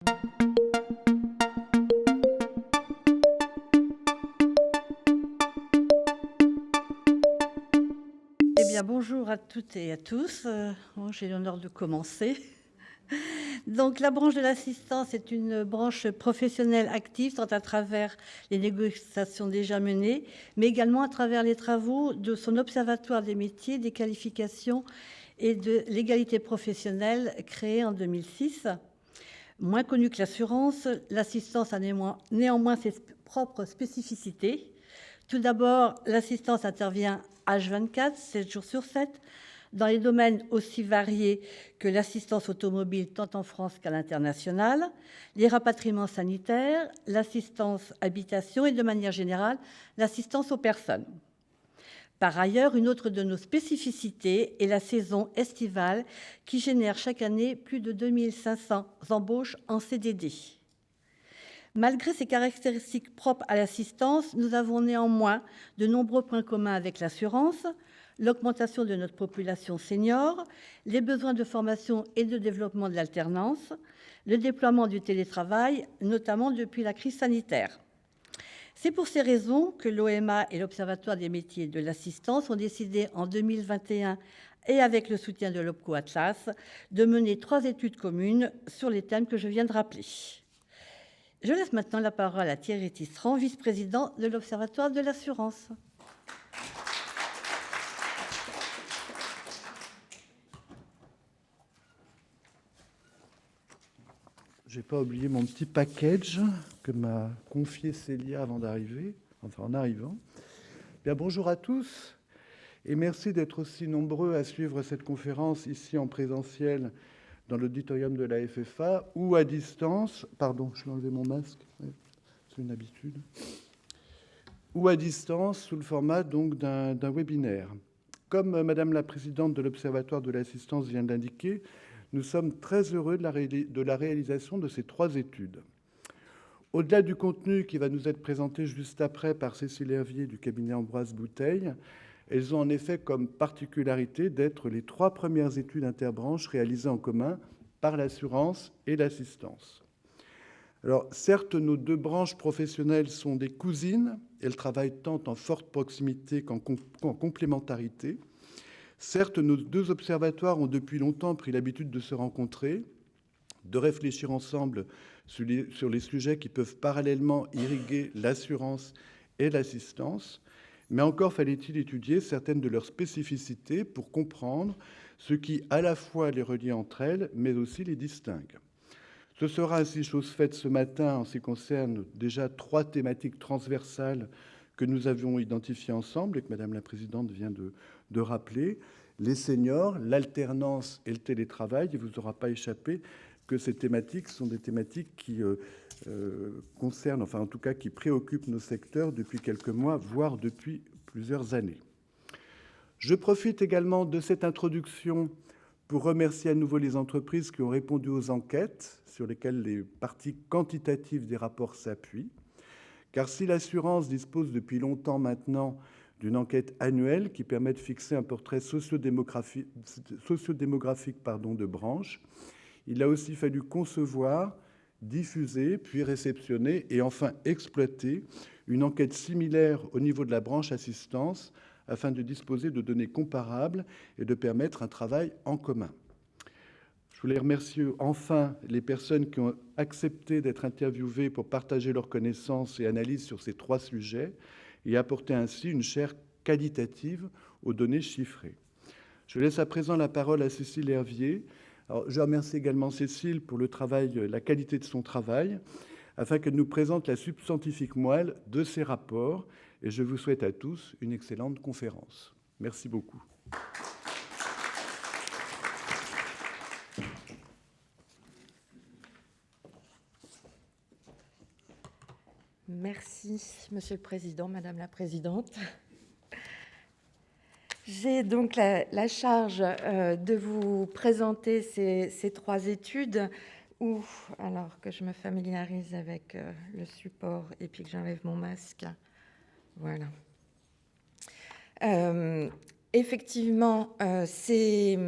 Eh bien, bonjour à toutes et à tous. J'ai l'honneur de commencer. Donc, la branche de l'assistance est une branche professionnelle active, tant à travers les négociations déjà menées, mais également à travers les travaux de son observatoire des métiers, des qualifications et de l'égalité professionnelle créé en 2006. Moins connue que l'assurance, l'assistance a néanmoins ses propres spécificités. Tout d'abord, l'assistance intervient H24, 7 jours sur 7, dans les domaines aussi variés que l'assistance automobile tant en France qu'à l'international, les rapatriements sanitaires, l'assistance habitation et de manière générale, l'assistance aux personnes. Par ailleurs, une autre de nos spécificités est la saison estivale qui génère chaque année plus de 2500 embauches en CDD. Malgré ces caractéristiques propres à l'assistance, nous avons néanmoins de nombreux points communs avec l'assurance, l'augmentation de notre population senior, les besoins de formation et de développement de l'alternance, le déploiement du télétravail, notamment depuis la crise sanitaire. C'est pour ces raisons que l'OMA et l'Observatoire des métiers de l'assistance ont décidé en 2021, et avec le soutien de l'OPCO Atlas, de mener 3 études communes sur les thèmes que je viens de rappeler. Je laisse maintenant la parole à Thierry Tisserand, vice-président de l'Observatoire de l'assurance. Je n'ai pas oublié mon petit package que m'a confié Célia avant d'arriver, enfin en arrivant. Bien, bonjour à tous et merci d'être aussi nombreux à suivre cette conférence ici en présentiel dans l'auditorium de la FFA ou à distance. Pardon, je vais enlever mon masque, c'est une habitude. Ou à distance sous le format donc d'un webinaire. Comme Madame la Présidente de l'Observatoire de l'assistance vient de l'indiquer, nous sommes très heureux de la réalisation de ces 3 études. Au-delà du contenu qui va nous être présenté juste après par Cécile Hervier du cabinet Ambroise Bouteille, elles ont en effet comme particularité d'être les 3 premières études interbranches réalisées en commun par l'assurance et l'assistance. Alors, certes, nos 2 branches professionnelles sont des cousines. Elles travaillent tant en forte proximité qu'en complémentarité. Certes, nos 2 observatoires ont depuis longtemps pris l'habitude de se rencontrer, de réfléchir ensemble sur les sujets qui peuvent parallèlement irriguer l'assurance et l'assistance, mais encore fallait-il étudier certaines de leurs spécificités pour comprendre ce qui à la fois les relie entre elles, mais aussi les distingue. Ce sera ainsi chose faite ce matin en ce qui concerne déjà 3 thématiques transversales que nous avions identifiées ensemble et que Madame la Présidente vient de rappeler, les seniors, l'alternance et le télétravail. Il ne vous aura pas échappé que ces thématiques sont des thématiques qui concernent, enfin en tout cas qui préoccupent nos secteurs depuis quelques mois, voire depuis plusieurs années. Je profite également de cette introduction pour remercier à nouveau les entreprises qui ont répondu aux enquêtes sur lesquelles les parties quantitatives des rapports s'appuient. Car si l'assurance dispose depuis longtemps maintenant d'une enquête annuelle qui permet de fixer un portrait sociodémographique de branche, il a aussi fallu concevoir, diffuser, puis réceptionner et enfin exploiter une enquête similaire au niveau de la branche assistance afin de disposer de données comparables et de permettre un travail en commun. Je voulais remercier enfin les personnes qui ont accepté d'être interviewées pour partager leurs connaissances et analyses sur ces 3 sujets et apporter ainsi une chair qualitative aux données chiffrées. Je laisse à présent la parole à Cécile Hervier. Alors, je remercie également Cécile pour le travail, la qualité de son travail, afin qu'elle nous présente la substantifique moelle de ses rapports. Et je vous souhaite à tous une excellente conférence. Merci beaucoup. Merci, Monsieur le Président, Madame la Présidente. J'ai donc la charge de vous présenter ces 3 études où, alors que je me familiarise avec le support et puis que j'enlève mon masque, voilà. Effectivement, ces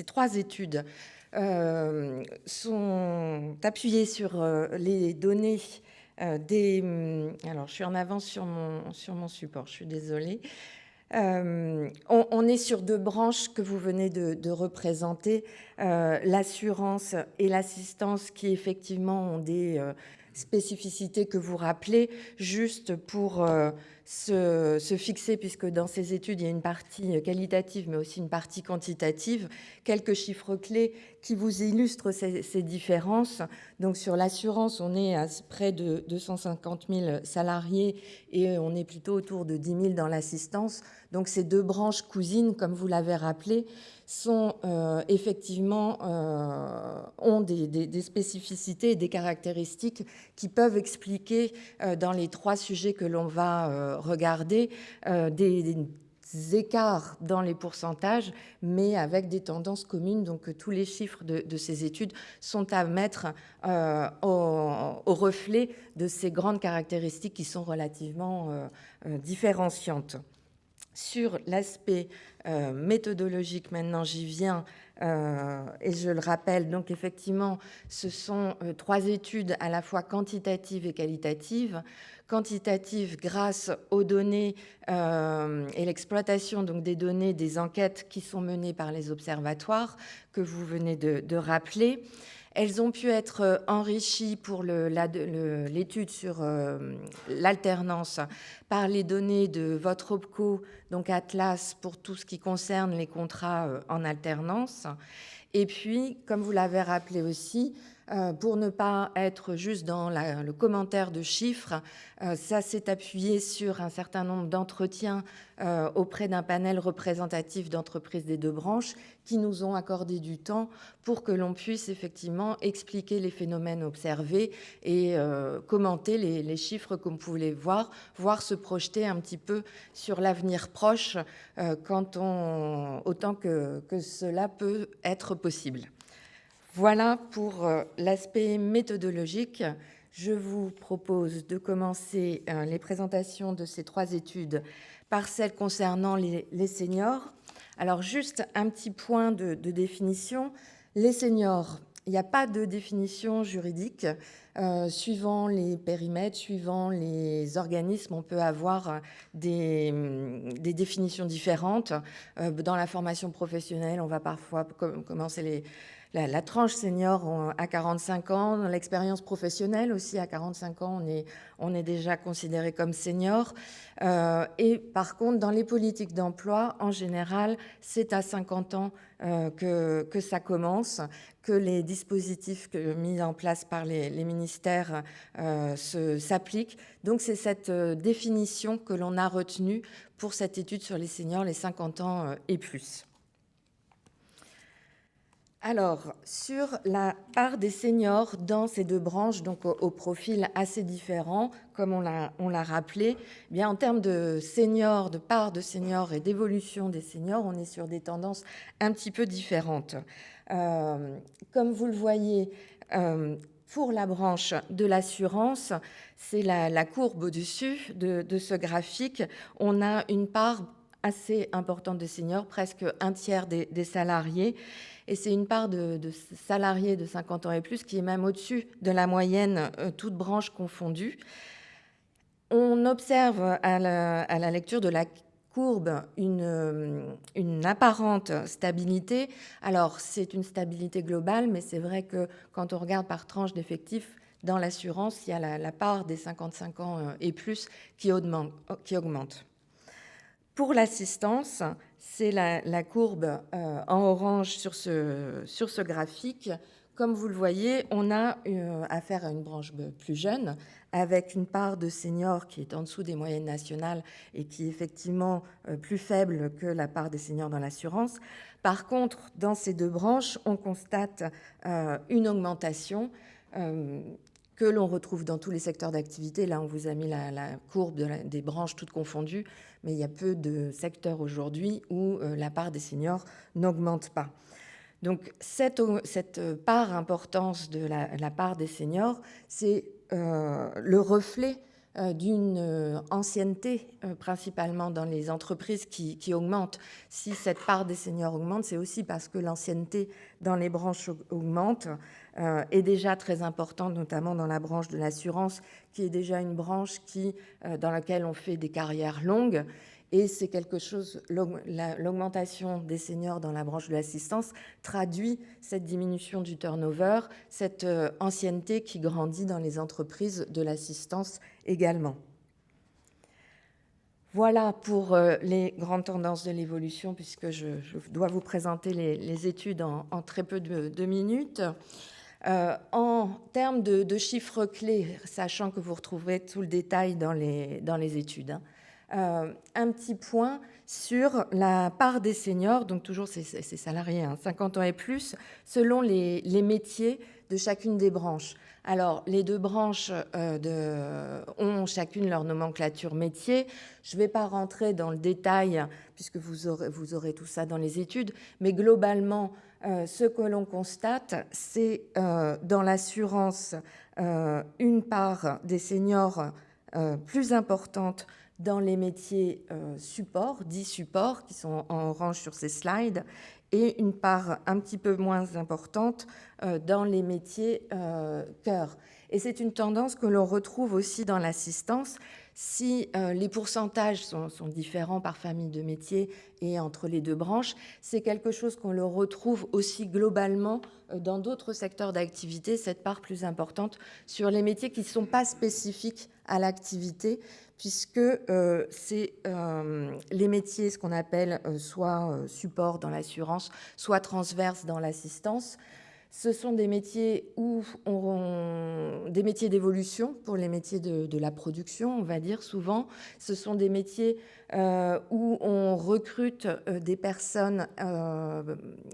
3 études sont appuyés sur les données alors, je suis en avance sur mon support, je suis désolée. On est sur deux branches que vous venez de représenter, l'assurance et l'assistance, qui effectivement ont des spécificités que vous rappelez, juste pour se fixer, puisque dans ces études, il y a une partie qualitative, mais aussi une partie quantitative, quelques chiffres clés qui vous illustrent ces différences. Donc sur l'assurance, on est à près de 250 000 salariés et on est plutôt autour de 10 000 dans l'assistance. Donc ces deux branches cousines, comme vous l'avez rappelé, sont effectivement ont des spécificités et des caractéristiques qui peuvent expliquer dans les trois sujets que l'on va regarder des écarts dans les pourcentages, mais avec des tendances communes. Donc tous les chiffres de ces études sont à mettre au reflet de ces grandes caractéristiques qui sont relativement différenciantes. Sur l'aspect méthodologique, maintenant j'y viens, et je le rappelle, donc effectivement, ce sont trois études à la fois quantitatives et qualitatives. Quantitatives grâce aux données et l'exploitation donc des données des enquêtes qui sont menées par les observatoires que vous venez de rappeler. Elles ont pu être enrichies pour l'étude sur l'alternance par les données de votre OPCO, donc Atlas, pour tout ce qui concerne les contrats en alternance. Et puis, comme vous l'avez rappelé aussi, pour ne pas être juste dans le commentaire de chiffres, ça s'est appuyé sur un certain nombre d'entretiens auprès d'un panel représentatif d'entreprises des deux branches qui nous ont accordé du temps pour que l'on puisse effectivement expliquer les phénomènes observés et commenter les chiffres qu'on pouvait voir se projeter un petit peu sur l'avenir proche autant que cela peut être possible. Voilà pour l'aspect méthodologique. Je vous propose de commencer les présentations de ces trois études par celle concernant les seniors. Alors, juste un petit point de définition. Les seniors, il n'y a pas de définition juridique. Suivant les périmètres, suivant les organismes, on peut avoir des définitions différentes. Dans la formation professionnelle, on va parfois commencer la tranche senior à 45 ans, dans l'expérience professionnelle aussi à 45 ans, on est déjà considéré comme senior. Et par contre, dans les politiques d'emploi, en général, c'est à 50 ans que ça commence, que les dispositifs mis en place par les ministères s'appliquent. Donc c'est cette définition que l'on a retenue pour cette étude sur les seniors, les 50 ans et plus. Alors, sur la part des seniors dans ces deux branches, donc au profil assez différent, comme on l'a rappelé, eh bien, en termes de seniors, de part de seniors et d'évolution des seniors, on est sur des tendances un petit peu différentes. Comme vous le voyez, pour la branche de l'assurance, c'est la courbe au-dessus de ce graphique. On a une part assez importante de seniors, presque un tiers des salariés. Et c'est une part de salariés de 50 ans et plus qui est même au-dessus de la moyenne, toutes branches confondues. On observe à la lecture de la courbe une apparente stabilité. Alors, c'est une stabilité globale, mais c'est vrai que quand on regarde par tranche d'effectifs, dans l'assurance, il y a la part des 55 ans et plus qui augmente. Pour l'assistance, c'est la courbe en orange sur ce graphique. Comme vous le voyez, on a affaire à une branche plus jeune, avec une part de seniors qui est en dessous des moyennes nationales et qui est effectivement plus faible que la part des seniors dans l'assurance. Par contre, dans ces deux branches, on constate une augmentation que l'on retrouve dans tous les secteurs d'activité. Là, on vous a mis la courbe des branches toutes confondues, mais il y a peu de secteurs aujourd'hui où la part des seniors n'augmente pas. Donc, cette part importante de la part des seniors, c'est le reflet d'une ancienneté, principalement dans les entreprises, qui augmente. Si cette part des seniors augmente, c'est aussi parce que l'ancienneté dans les branches augmente, est déjà très importante, notamment dans la branche de l'assurance, qui est déjà une branche dans laquelle on fait des carrières longues. Et c'est quelque chose, l'augmentation des seniors dans la branche de l'assistance traduit cette diminution du turnover, cette ancienneté qui grandit dans les entreprises de l'assistance également. Voilà pour les grandes tendances de l'évolution, puisque je dois vous présenter les études en très peu de minutes. En termes de chiffres clés, sachant que vous retrouvez tout le détail dans les études, un petit point sur la part des seniors, donc toujours ces salariés, 50 ans et plus, selon les métiers de chacune des branches. Alors, les deux branches ont chacune leur nomenclature métier. Je ne vais pas rentrer dans le détail, puisque vous aurez tout ça dans les études, mais globalement, ce que l'on constate, c'est dans l'assurance une part des seniors plus importante dans les métiers support, dits supports, qui sont en orange sur ces slides, et une part un petit peu moins importante dans les métiers cœur. Et c'est une tendance que l'on retrouve aussi dans l'assistance. Si les pourcentages sont différents par famille de métiers et entre les deux branches, c'est quelque chose qu'on le retrouve aussi globalement dans d'autres secteurs d'activité, cette part plus importante sur les métiers qui ne sont pas spécifiques à l'activité, puisque c'est les métiers, ce qu'on appelle soit support dans l'assurance, soit transverse dans l'assistance. Ce sont des métiers des métiers d'évolution pour les métiers de la production, on va dire souvent. Ce sont des métiers où on recrute des personnes,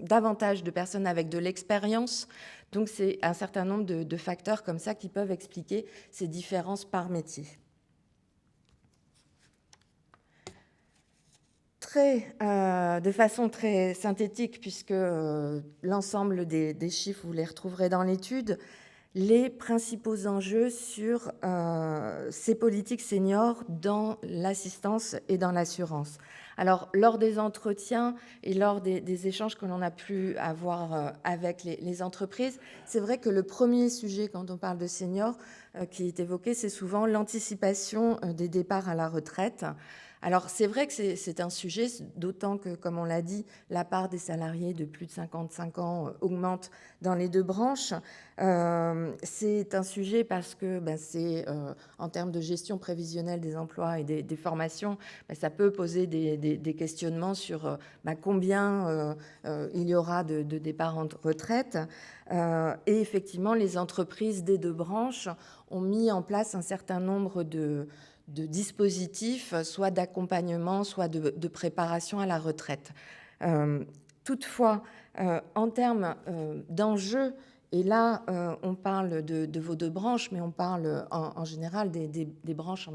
davantage de personnes avec de l'expérience. Donc c'est un certain nombre de facteurs comme ça qui peuvent expliquer ces différences par métier. De façon très synthétique, puisque l'ensemble des chiffres, vous les retrouverez dans l'étude, les principaux enjeux sur ces politiques seniors dans l'assistance et dans l'assurance. Alors, lors des entretiens et lors des échanges que l'on a pu avoir avec les entreprises, c'est vrai que le premier sujet, quand on parle de seniors, qui est évoqué, c'est souvent l'anticipation des départs à la retraite. Alors, c'est vrai que c'est un sujet, d'autant que, comme on l'a dit, la part des salariés de plus de 55 ans augmente dans les deux branches. C'est un sujet parce que en termes de gestion prévisionnelle des emplois et des formations, ça peut poser des questionnements sur combien il y aura de départs en retraite. Et effectivement, les entreprises des deux branches ont mis en place un certain nombre de dispositifs, soit d'accompagnement, soit de préparation à la retraite. Toutefois, en termes d'enjeux, et là, on parle de vos deux branches, mais on parle en général des branches,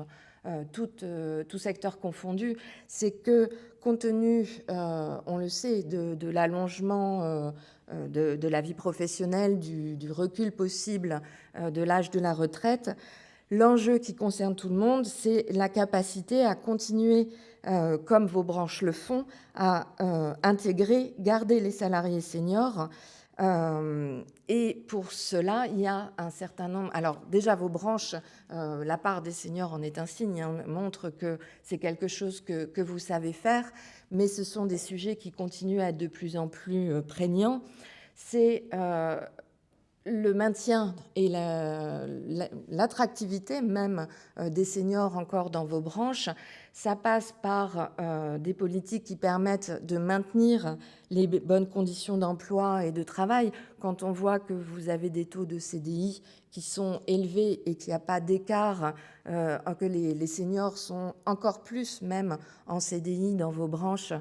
tout secteur confondu, c'est que compte tenu, on le sait, de l'allongement de la vie professionnelle, du recul possible de l'âge de la retraite, l'enjeu qui concerne tout le monde, c'est la capacité à continuer, comme vos branches le font, à intégrer, garder les salariés seniors. Et pour cela, il y a un certain nombre... Alors déjà, vos branches, la part des seniors en est un signe, montre que c'est quelque chose que vous savez faire, mais ce sont des sujets qui continuent à être de plus en plus prégnants. C'est le maintien et l'attractivité même des seniors encore dans vos branches. Ça passe par des politiques qui permettent de maintenir les bonnes conditions d'emploi et de travail. Quand on voit que vous avez des taux de CDI qui sont élevés et qu'il n'y a pas d'écart, que les seniors sont encore plus même en CDI dans vos branches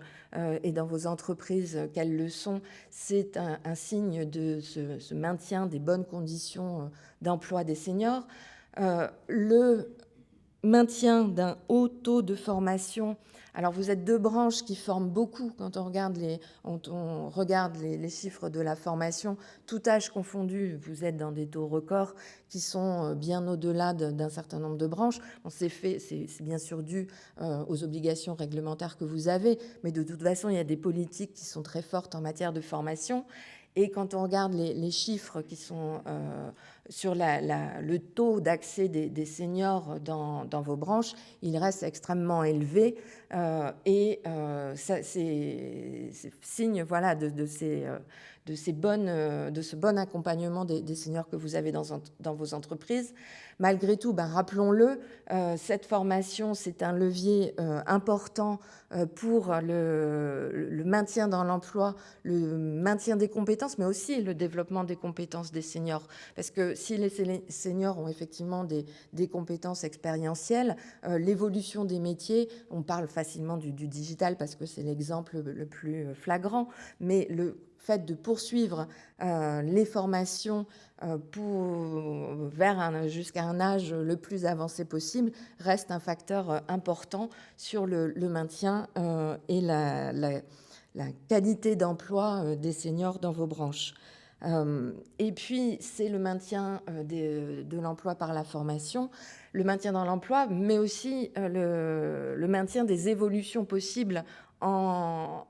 et dans vos entreprises qu'elles le sont, c'est un signe de ce maintien des bonnes conditions d'emploi des seniors. maintien d'un haut taux de formation. Alors, vous êtes deux branches qui forment beaucoup quand on regarde les chiffres de la formation. Tout âge confondu, vous êtes dans des taux records qui sont bien au-delà d'un certain nombre de branches. C'est bien sûr dû aux obligations réglementaires que vous avez, mais de toute façon, il y a des politiques qui sont très fortes en matière de formation. Et quand on regarde les chiffres qui sont sur le taux d'accès des seniors dans vos branches, il reste extrêmement élevé. C'est signe voilà, de ce bon accompagnement des seniors que vous avez dans vos entreprises. Malgré tout, rappelons-le, cette formation, c'est un levier important pour le maintien dans l'emploi, le maintien des compétences, mais aussi le développement des compétences des seniors. Parce que si les seniors ont effectivement des compétences expérientielles, l'évolution des métiers, on parle facilement du digital parce que c'est l'exemple le plus flagrant, mais le fait de poursuivre les formations jusqu'à un âge le plus avancé possible reste un facteur important sur le maintien et la qualité d'emploi des seniors dans vos branches. Et puis, c'est le maintien de l'emploi par la formation, le maintien dans l'emploi, mais aussi le maintien des évolutions possibles en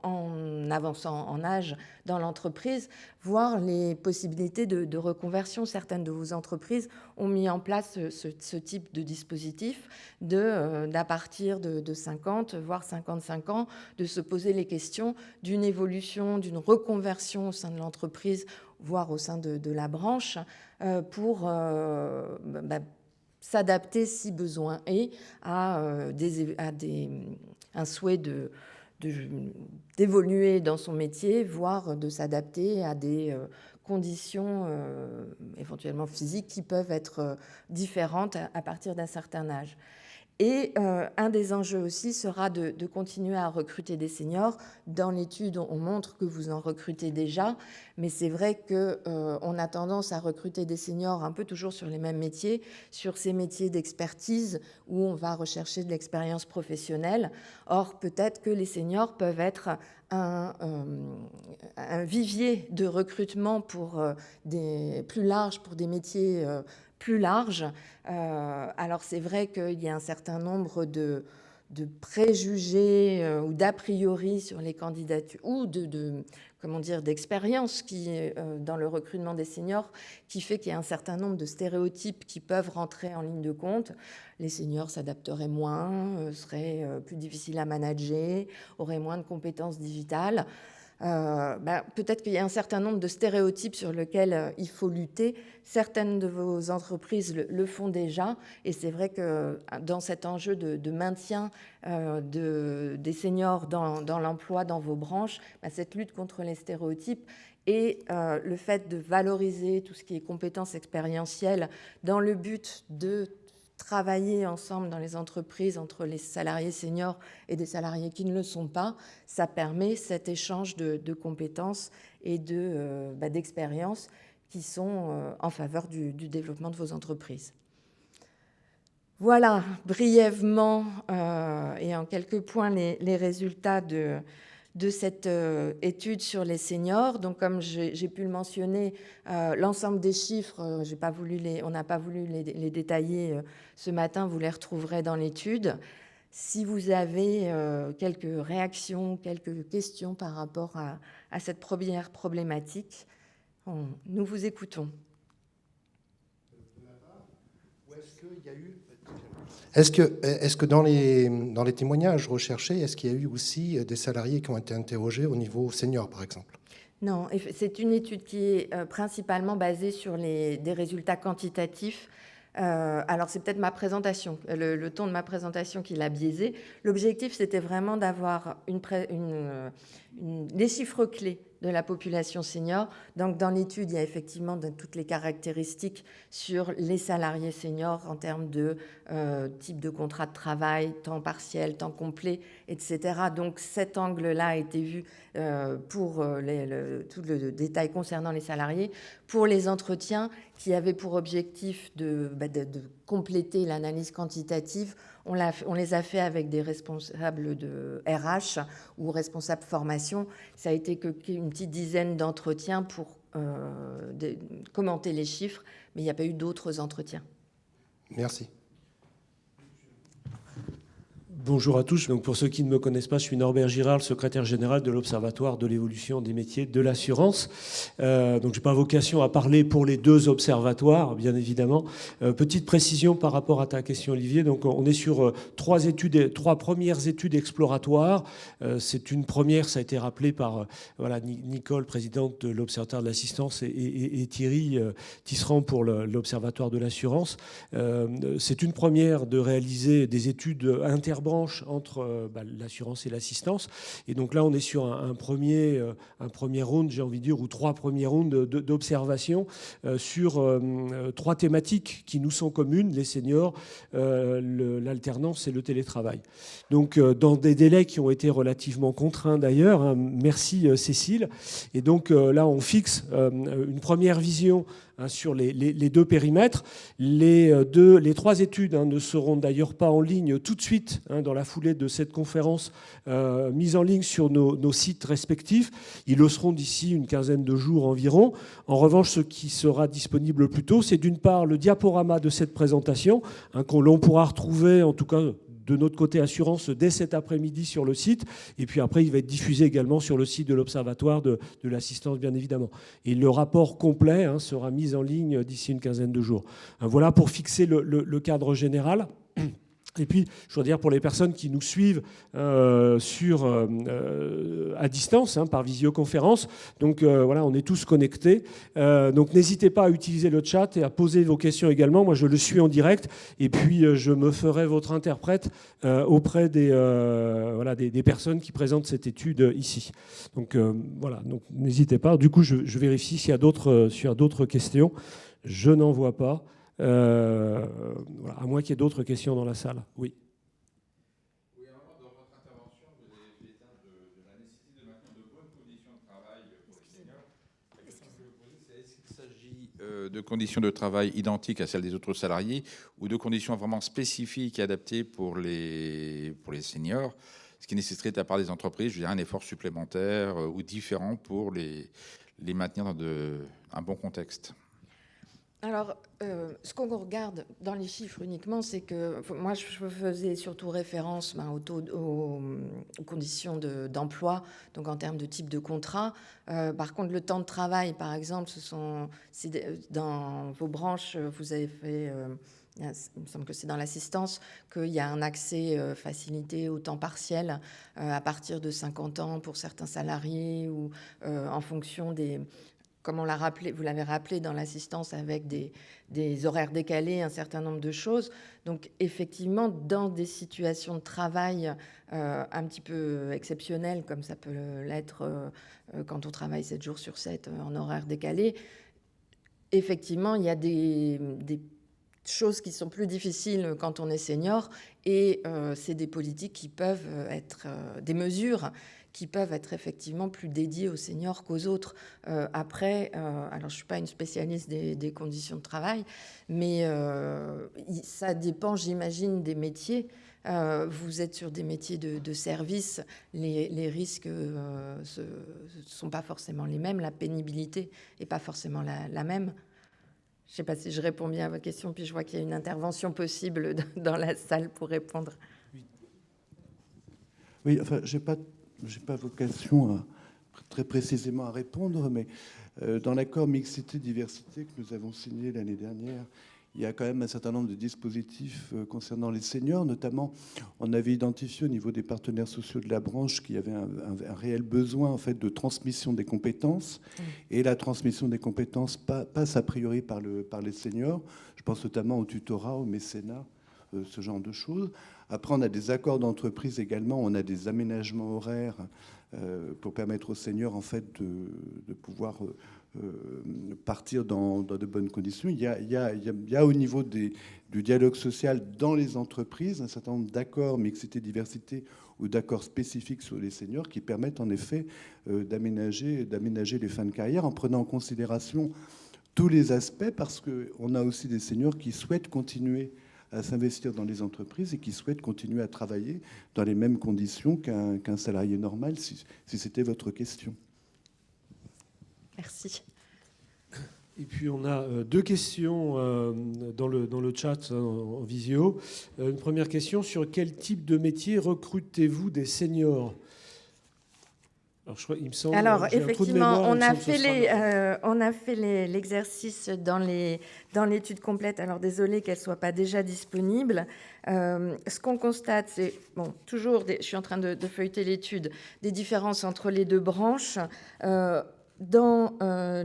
avançant en âge dans l'entreprise, voire les possibilités de reconversion. Certaines de vos entreprises ont mis en place ce type de dispositif d'à partir de 50, voire 55 ans, de se poser les questions d'une évolution, d'une reconversion au sein de l'entreprise, voire au sein de la branche, pour s'adapter si besoin est à un souhait d'évoluer dans son métier, voire de s'adapter à des conditions éventuellement physiques qui peuvent être différentes à partir d'un certain âge. Et un des enjeux aussi sera de continuer à recruter des seniors. Dans l'étude, on montre que vous en recrutez déjà, mais c'est vrai qu'on a tendance à recruter des seniors un peu toujours sur les mêmes métiers, sur ces métiers d'expertise où on va rechercher de l'expérience professionnelle. Or, peut-être que les seniors peuvent être un vivier de recrutement plus large pour des métiers plus large. Alors c'est vrai qu'il y a un certain nombre de préjugés ou d'a priori sur les candidatures ou d'expériences dans le recrutement des seniors qui fait qu'il y a un certain nombre de stéréotypes qui peuvent rentrer en ligne de compte. Les seniors s'adapteraient moins, seraient plus difficiles à manager, auraient moins de compétences digitales. Peut-être qu'il y a un certain nombre de stéréotypes sur lesquels il faut lutter. Certaines de vos entreprises le font déjà, et c'est vrai que dans cet enjeu de maintien des seniors dans l'emploi, dans vos branches, cette lutte contre les stéréotypes et le fait de valoriser tout ce qui est compétences expérientielles dans le but de travailler ensemble dans les entreprises entre les salariés seniors et des salariés qui ne le sont pas, ça permet cet échange de compétences et d'expériences qui sont en faveur du développement de vos entreprises. Voilà brièvement et en quelques points les résultats de cette étude sur les seniors. Donc, comme j'ai pu le mentionner, l'ensemble des chiffres, on n'a pas voulu les détailler ce matin, vous les retrouverez dans l'étude. Si vous avez quelques réactions, quelques questions par rapport à cette première problématique, nous vous écoutons. Est-ce que dans les témoignages recherchés, est-ce qu'il y a eu aussi des salariés qui ont été interrogés au niveau senior, par exemple ? Non, c'est une étude qui est principalement basée sur des résultats quantitatifs. Alors, c'est peut-être ma présentation, le ton de ma présentation qui l'a biaisé. L'objectif, c'était vraiment d'avoir des chiffres clés de la population senior. Donc, dans l'étude, il y a effectivement toutes les caractéristiques sur les salariés seniors en termes de type de contrat de travail, temps partiel, temps complet, etc. Donc, cet angle-là a été vu pour tout le détail concernant les salariés. pour les entretiens qui avaient pour objectif de compléter l'analyse quantitative, on les a fait avec des responsables de RH ou responsables formation. Ça a été qu'une petite dizaine d'entretiens pour commenter les chiffres, mais il n'y a pas eu d'autres entretiens. Merci. Bonjour à tous. Donc pour ceux qui ne me connaissent pas, je suis Norbert Girard, le secrétaire général de l'Observatoire de l'évolution des métiers de l'assurance. Donc je n'ai pas vocation à parler pour les deux observatoires, bien évidemment. Petite précision par rapport à ta question, Olivier. Donc on est sur trois premières études exploratoires. C'est une première, ça a été rappelé par Nicole, présidente de l'Observatoire de l'assistance, et Thierry Tisserand pour l'Observatoire de l'assurance. C'est une première de réaliser des études interbranches entre l'assurance et l'assistance. Et donc là, on est sur un premier round, j'ai envie de dire, ou trois premiers rounds d'observation sur trois thématiques qui nous sont communes, les seniors, l'alternance et le télétravail. Donc dans des délais qui ont été relativement contraints d'ailleurs, hein, merci Cécile. Et donc là, on fixe une première vision sur les deux périmètres. Les trois études ne seront d'ailleurs pas en ligne tout de suite dans la foulée de cette conférence mise en ligne sur nos sites respectifs. Ils le seront d'ici une quinzaine de jours environ. En revanche, ce qui sera disponible plus tôt, c'est d'une part le diaporama de cette présentation que l'on pourra retrouver, en tout cas de notre côté assurance, dès cet après-midi sur le site. Et puis après, il va être diffusé également sur le site de l'Observatoire de l'assistance, bien évidemment. Et le rapport complet sera mis en ligne d'ici une quinzaine de jours. Voilà pour fixer le cadre général. Et puis, je veux dire, pour les personnes qui nous suivent à distance, par visioconférence, donc voilà, on est tous connectés. Donc n'hésitez pas à utiliser le chat et à poser vos questions également. Moi, je le suis en direct. Et puis, je me ferai votre interprète auprès des personnes qui présentent cette étude ici. Donc voilà, donc n'hésitez pas. Du coup, je vérifie s'il y a d'autres questions. Je n'en vois pas. Voilà, à moins qu'il y ait d'autres questions dans la salle. Oui. Oui, alors dans votre intervention, vous avez fait état de la nécessité de maintenir de bonnes conditions de travail pour les seniors. La question que je vais vous poser, c'est est-ce qu'il s'agit de conditions de travail identiques à celles des autres salariés ou de conditions vraiment spécifiques et adaptées pour les seniors, ce qui nécessiterait de la part des entreprises, je dirais, un effort supplémentaire ou différent pour les maintenir dans un bon contexte? Alors, ce qu'on regarde dans les chiffres uniquement, c'est que moi, je faisais surtout référence aux conditions d'emploi, donc en termes de type de contrat. Par contre, le temps de travail, par exemple, dans vos branches, vous avez fait... il me semble que c'est dans l'assistance qu'il y a un accès facilité au temps partiel à partir de 50 ans pour certains salariés ou en fonction des... Comme on l'a rappelé, vous l'avez rappelé dans l'assistance avec des horaires décalés, un certain nombre de choses. Donc effectivement, dans des situations de travail un petit peu exceptionnelles, comme ça peut l'être quand on travaille 7 jours sur 7 en horaire décalé, effectivement, il y a des choses qui sont plus difficiles quand on est senior et c'est des politiques qui peuvent être des mesures qui peuvent être effectivement plus dédiées aux seniors qu'aux autres. Après, alors je ne suis pas une spécialiste des conditions de travail, mais ça dépend, j'imagine, des métiers. Vous êtes sur des métiers de service, les risques ne sont pas forcément les mêmes, la pénibilité n'est pas forcément la même. Je ne sais pas si je réponds bien à votre question, puis je vois qu'il y a une intervention possible dans la salle pour répondre. Oui, enfin, j'ai pas vocation très précisément à répondre, mais dans l'accord mixité-diversité que nous avons signé l'année dernière, il y a quand même un certain nombre de dispositifs concernant les seniors. Notamment, on avait identifié au niveau des partenaires sociaux de la branche qu'il y avait un réel besoin en fait, de transmission des compétences. Et la transmission des compétences passe a priori par les seniors. Je pense notamment au tutorat, au mécénat, ce genre de choses. Après, on a des accords d'entreprise également. On a des aménagements horaires pour permettre aux seniors en fait, de pouvoir... partir dans de bonnes conditions. Il y a au niveau du dialogue social dans les entreprises un certain nombre d'accords mixité-diversité ou d'accords spécifiques sur les seniors qui permettent en effet d'aménager les fins de carrière en prenant en considération tous les aspects, parce qu'on a aussi des seniors qui souhaitent continuer à s'investir dans les entreprises et qui souhaitent continuer à travailler dans les mêmes conditions qu'un salarié normal, si c'était votre question. Merci. Et puis on a deux questions dans le chat en visio. Une première question, sur quel type de métier recrutez-vous des seniors ? Alors, il me semble, alors effectivement, on a fait l'exercice dans l'étude complète. Alors désolé qu'elle soit pas déjà disponible. Ce qu'on constate, c'est toujours, je suis en train de feuilleter l'étude, des différences entre les deux branches. Dans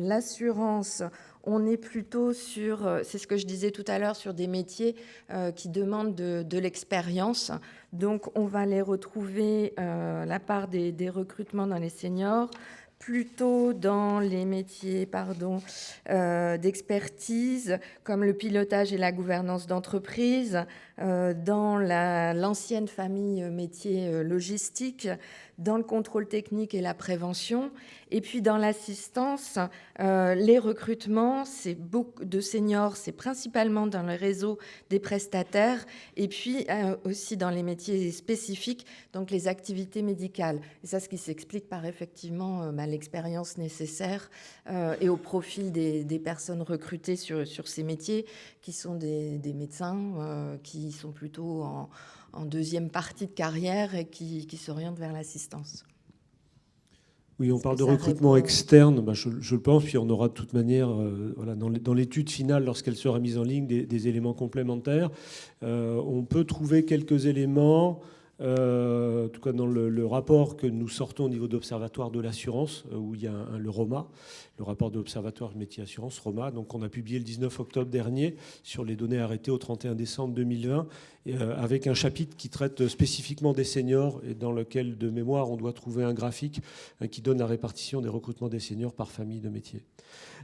l'assurance, on est plutôt sur, c'est ce que je disais tout à l'heure, sur des métiers qui demandent de l'expérience. Donc, on va les retrouver, la part des recrutements dans les seniors, plutôt dans les métiers d'expertise, comme le pilotage et la gouvernance d'entreprise, dans l'ancienne famille métier logistique, dans le contrôle technique et la prévention. Et puis dans l'assistance, les recrutements de seniors, c'est principalement dans le réseau des prestataires, et puis aussi dans les métiers spécifiques, donc les activités médicales. Et ça, ce qui s'explique par effectivement l'expérience nécessaire et au profil des personnes recrutées sur ces métiers, qui sont des médecins qui sont plutôt en deuxième partie de carrière et qui s'orientent vers l'assistance. Oui, on parle de recrutement externe, je le pense, puis on aura de toute manière, dans l'étude finale, lorsqu'elle sera mise en ligne, des éléments complémentaires. On peut trouver quelques éléments, en tout cas dans le rapport que nous sortons au niveau d'Observatoire de l'assurance, où il y a le ROMA, le rapport de l'Observatoire métier assurance, ROMA, donc on a publié le 19 octobre dernier sur les données arrêtées au 31 décembre 2020, avec un chapitre qui traite spécifiquement des seniors et dans lequel, de mémoire, on doit trouver un graphique qui donne la répartition des recrutements des seniors par famille de métier.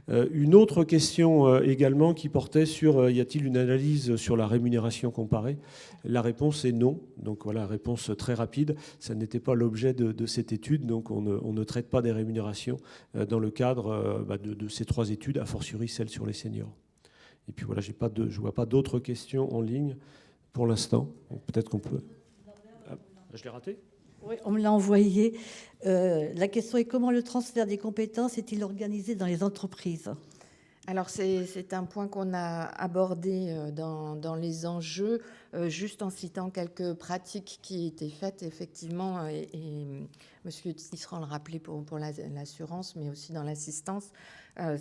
Une autre question également qui portait sur y a-t-il une analyse sur la rémunération comparée ? La réponse est non. Donc voilà, réponse très rapide. Ça n'était pas l'objet de cette étude, donc on ne traite pas des rémunérations dans le cadre de ces trois études, a fortiori celle sur les seniors. Et puis voilà, je ne vois pas d'autres questions en ligne pour l'instant. Peut-être qu'on peut... Ah, je l'ai raté ? Oui, on me l'a envoyé. La question est comment le transfert des compétences est-il organisé dans les entreprises ? Alors, c'est un point qu'on a abordé dans les enjeux, juste en citant quelques pratiques qui étaient faites, effectivement, et M. Tisserand le rappelait pour l'assurance, mais aussi dans l'assistance. On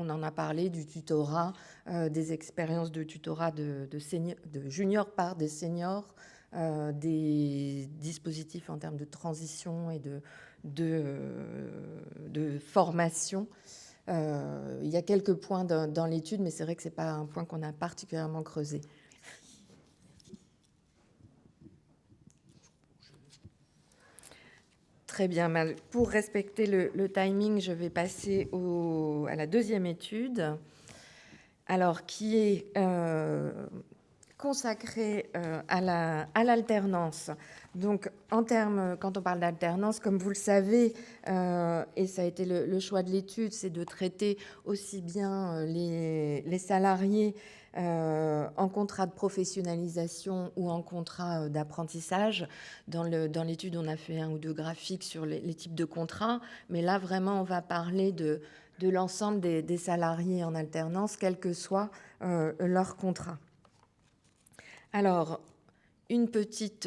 en a parlé du tutorat, des expériences de tutorat de juniors par des seniors, des dispositifs en termes de transition et de formation. Il y a quelques points dans l'étude, mais c'est vrai que ce n'est pas un point qu'on a particulièrement creusé. Très bien. Pour respecter le timing, je vais passer à la deuxième étude, alors qui est consacrée à l'alternance. Donc, quand on parle d'alternance, comme vous le savez, et ça a été le choix de l'étude, c'est de traiter aussi bien les salariés en contrat de professionnalisation ou en contrat d'apprentissage. Dans l'étude, on a fait 1 ou 2 graphiques sur les types de contrats, mais là, vraiment, on va parler de l'ensemble des salariés en alternance, quel que soit leur contrat. Alors, une petite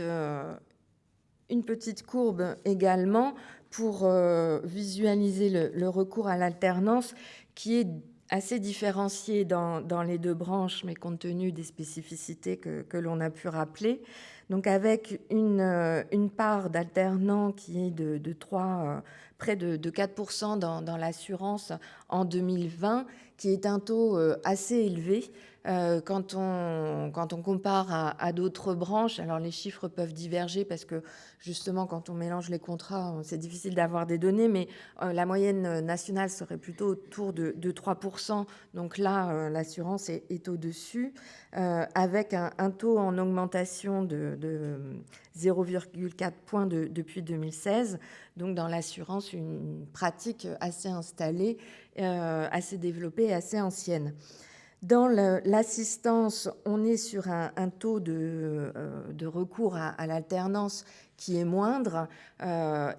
courbe également pour visualiser le recours à l'alternance qui est assez différencié dans les deux branches, mais compte tenu des spécificités que l'on a pu rappeler. Donc avec une part d'alternants qui est de près de 4% dans l'assurance en 2020, qui est un taux assez élevé. Quand on compare à d'autres branches, alors les chiffres peuvent diverger parce que justement quand on mélange les contrats, c'est difficile d'avoir des données, mais la moyenne nationale serait plutôt autour de 3%. Donc là, l'assurance est au-dessus, avec un taux en augmentation de 0,4 points depuis 2016. Donc dans l'assurance, l'assurance une pratique assez installée, assez développée et assez ancienne. Dans l'assistance, on est sur un taux de recours à l'alternance qui est moindre.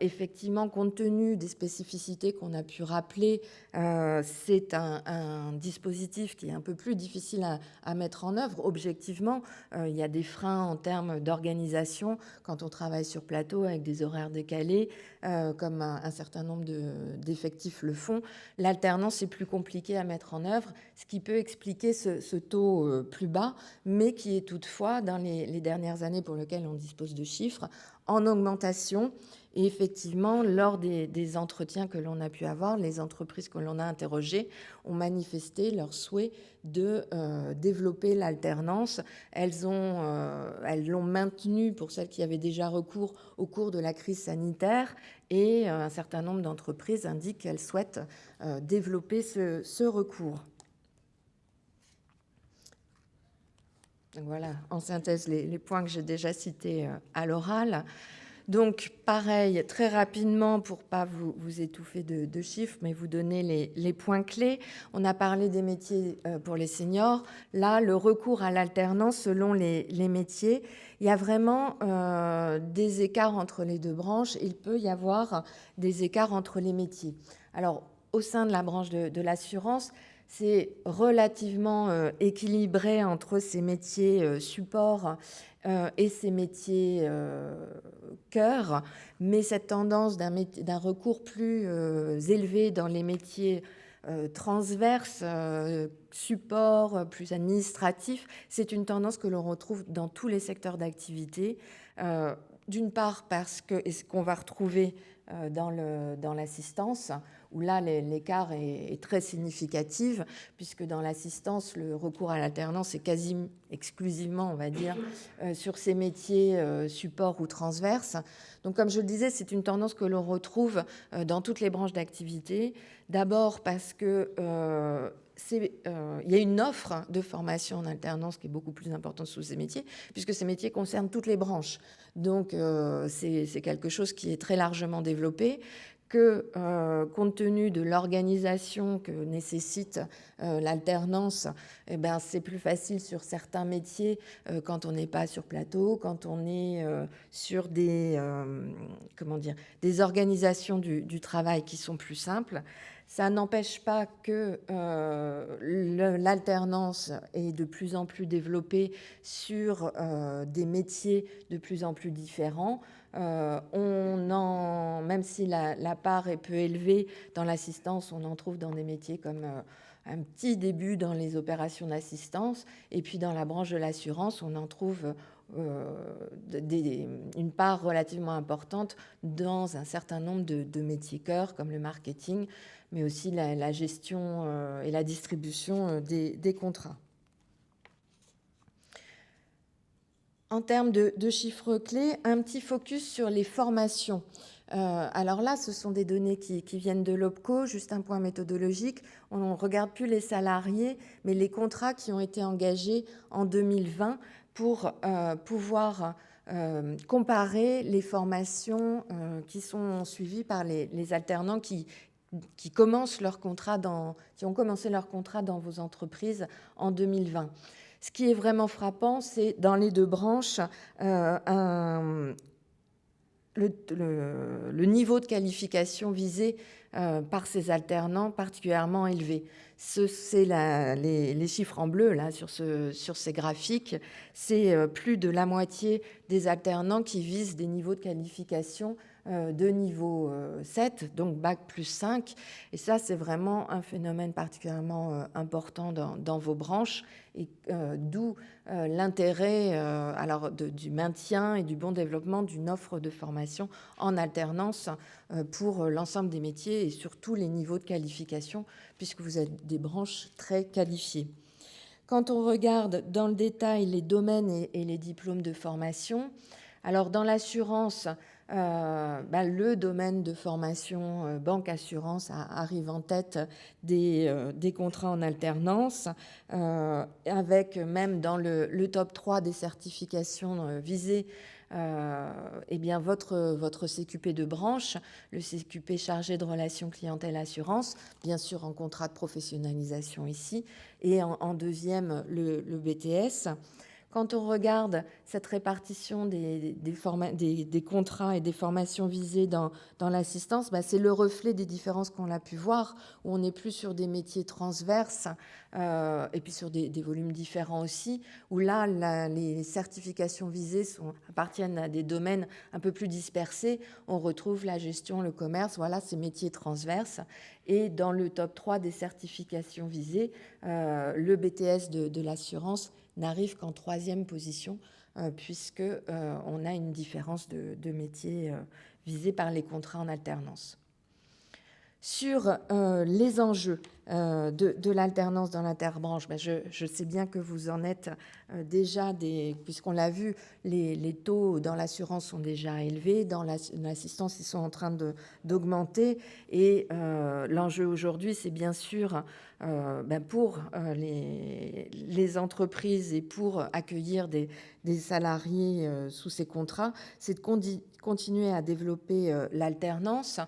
Effectivement, compte tenu des spécificités qu'on a pu rappeler, c'est un dispositif qui est un peu plus difficile à mettre en œuvre. Objectivement, il y a des freins en termes d'organisation quand on travaille sur plateau avec des horaires décalés, comme un certain nombre d'effectifs le font. L'alternance est plus compliquée à mettre en œuvre, ce qui peut expliquer ce taux plus bas, mais qui est toutefois, dans les dernières années pour lesquelles on dispose de chiffres, en augmentation. Et effectivement, lors des entretiens que l'on a pu avoir, les entreprises que l'on a interrogées ont manifesté leur souhait de développer l'alternance. Elles l'ont maintenue pour celles qui avaient déjà recours au cours de la crise sanitaire, et un certain nombre d'entreprises indiquent qu'elles souhaitent développer ce recours. Donc voilà, en synthèse, les points que j'ai déjà cités à l'oral. Donc, pareil, très rapidement, pour ne pas vous étouffer de chiffres, mais vous donner les points clés. On a parlé des métiers pour les seniors. Là, le recours à l'alternance selon les métiers, il y a vraiment des écarts entre les deux branches. Il peut y avoir des écarts entre les métiers. Alors, au sein de la branche de l'assurance, c'est relativement équilibré entre ces métiers support et ces métiers cœur, mais cette tendance d'un recours plus élevé dans les métiers transverses, support, plus administratif, c'est une tendance que l'on retrouve dans tous les secteurs d'activité. D'une part parce que, et ce qu'on va retrouver dans l'assistance, où là l'écart est très significatif, puisque dans l'assistance, le recours à l'alternance est quasi exclusivement, on va dire, sur ces métiers support ou transverses. Donc, comme je le disais, c'est une tendance que l'on retrouve dans toutes les branches d'activité. D'abord parce que il y a une offre de formation en alternance qui est beaucoup plus importante sous ces métiers, puisque ces métiers concernent toutes les branches. Donc, c'est quelque chose qui est très largement développé, que compte tenu de l'organisation que nécessite l'alternance, eh ben, c'est plus facile sur certains métiers quand on n'est pas sur plateau, quand on est sur des organisations du travail qui sont plus simples. Ça n'empêche pas que l'alternance est de plus en plus développée sur des métiers de plus en plus différents. Même si la part est peu élevée dans l'assistance, on en trouve dans des métiers comme un petit début dans les opérations d'assistance, et puis dans la branche de l'assurance, on en trouve une part relativement importante dans un certain nombre de métiers cœurs, comme le marketing, mais aussi la gestion et la distribution des contrats. En termes de chiffres clés, un petit focus sur les formations. Alors là, ce sont des données qui viennent de l'OPCO. Juste un point méthodologique, on ne regarde plus les salariés, mais les contrats qui ont été engagés en 2020 pour pouvoir comparer les formations qui sont suivies par les alternants qui ont commencé leur contrat dans vos entreprises en 2020. Ce qui est vraiment frappant, c'est dans les deux branches le niveau de qualification visé par ces alternants particulièrement élevé. C'est les chiffres en bleu là, sur ces graphiques. C'est plus de la moitié des alternants qui visent des niveaux de qualification de niveau 7, donc Bac plus 5. Et ça, c'est vraiment un phénomène particulièrement important dans vos branches, et d'où l'intérêt du maintien et du bon développement d'une offre de formation en alternance pour l'ensemble des métiers et sur tous les niveaux de qualification, puisque vous êtes des branches très qualifiées. Quand on regarde dans le détail les domaines et les diplômes de formation, alors dans l'assurance, le domaine de formation banque assurance arrive en tête des contrats en alternance, avec même dans le top 3 des certifications visées eh bien votre CQP de branche, le CQP chargé de relations clientèle-assurance, bien sûr en contrat de professionnalisation ici, et en deuxième, le BTS. Quand on regarde cette répartition des contrats et des formations visées dans l'assistance, c'est le reflet des différences qu'on a pu voir, où on n'est plus sur des métiers transverses et puis sur des volumes différents aussi, où là, les certifications visées appartiennent à des domaines un peu plus dispersés. On retrouve la gestion, le commerce, voilà, ces métiers transverses. Et dans le top 3 des certifications visées, le BTS de l'assurance n'arrive qu'en 3e position, puisqu'on a une différence de métiers visés par les contrats en alternance. Sur les enjeux de l'alternance dans l'interbranche, je sais bien que vous en êtes déjà, puisqu'on l'a vu, les taux dans l'assurance sont déjà élevés, dans l'assistance ils sont en train d'augmenter, et l'enjeu aujourd'hui c'est bien sûr pour les entreprises et pour accueillir des salariés sous ces contrats, c'est de continuer à développer l'alternance.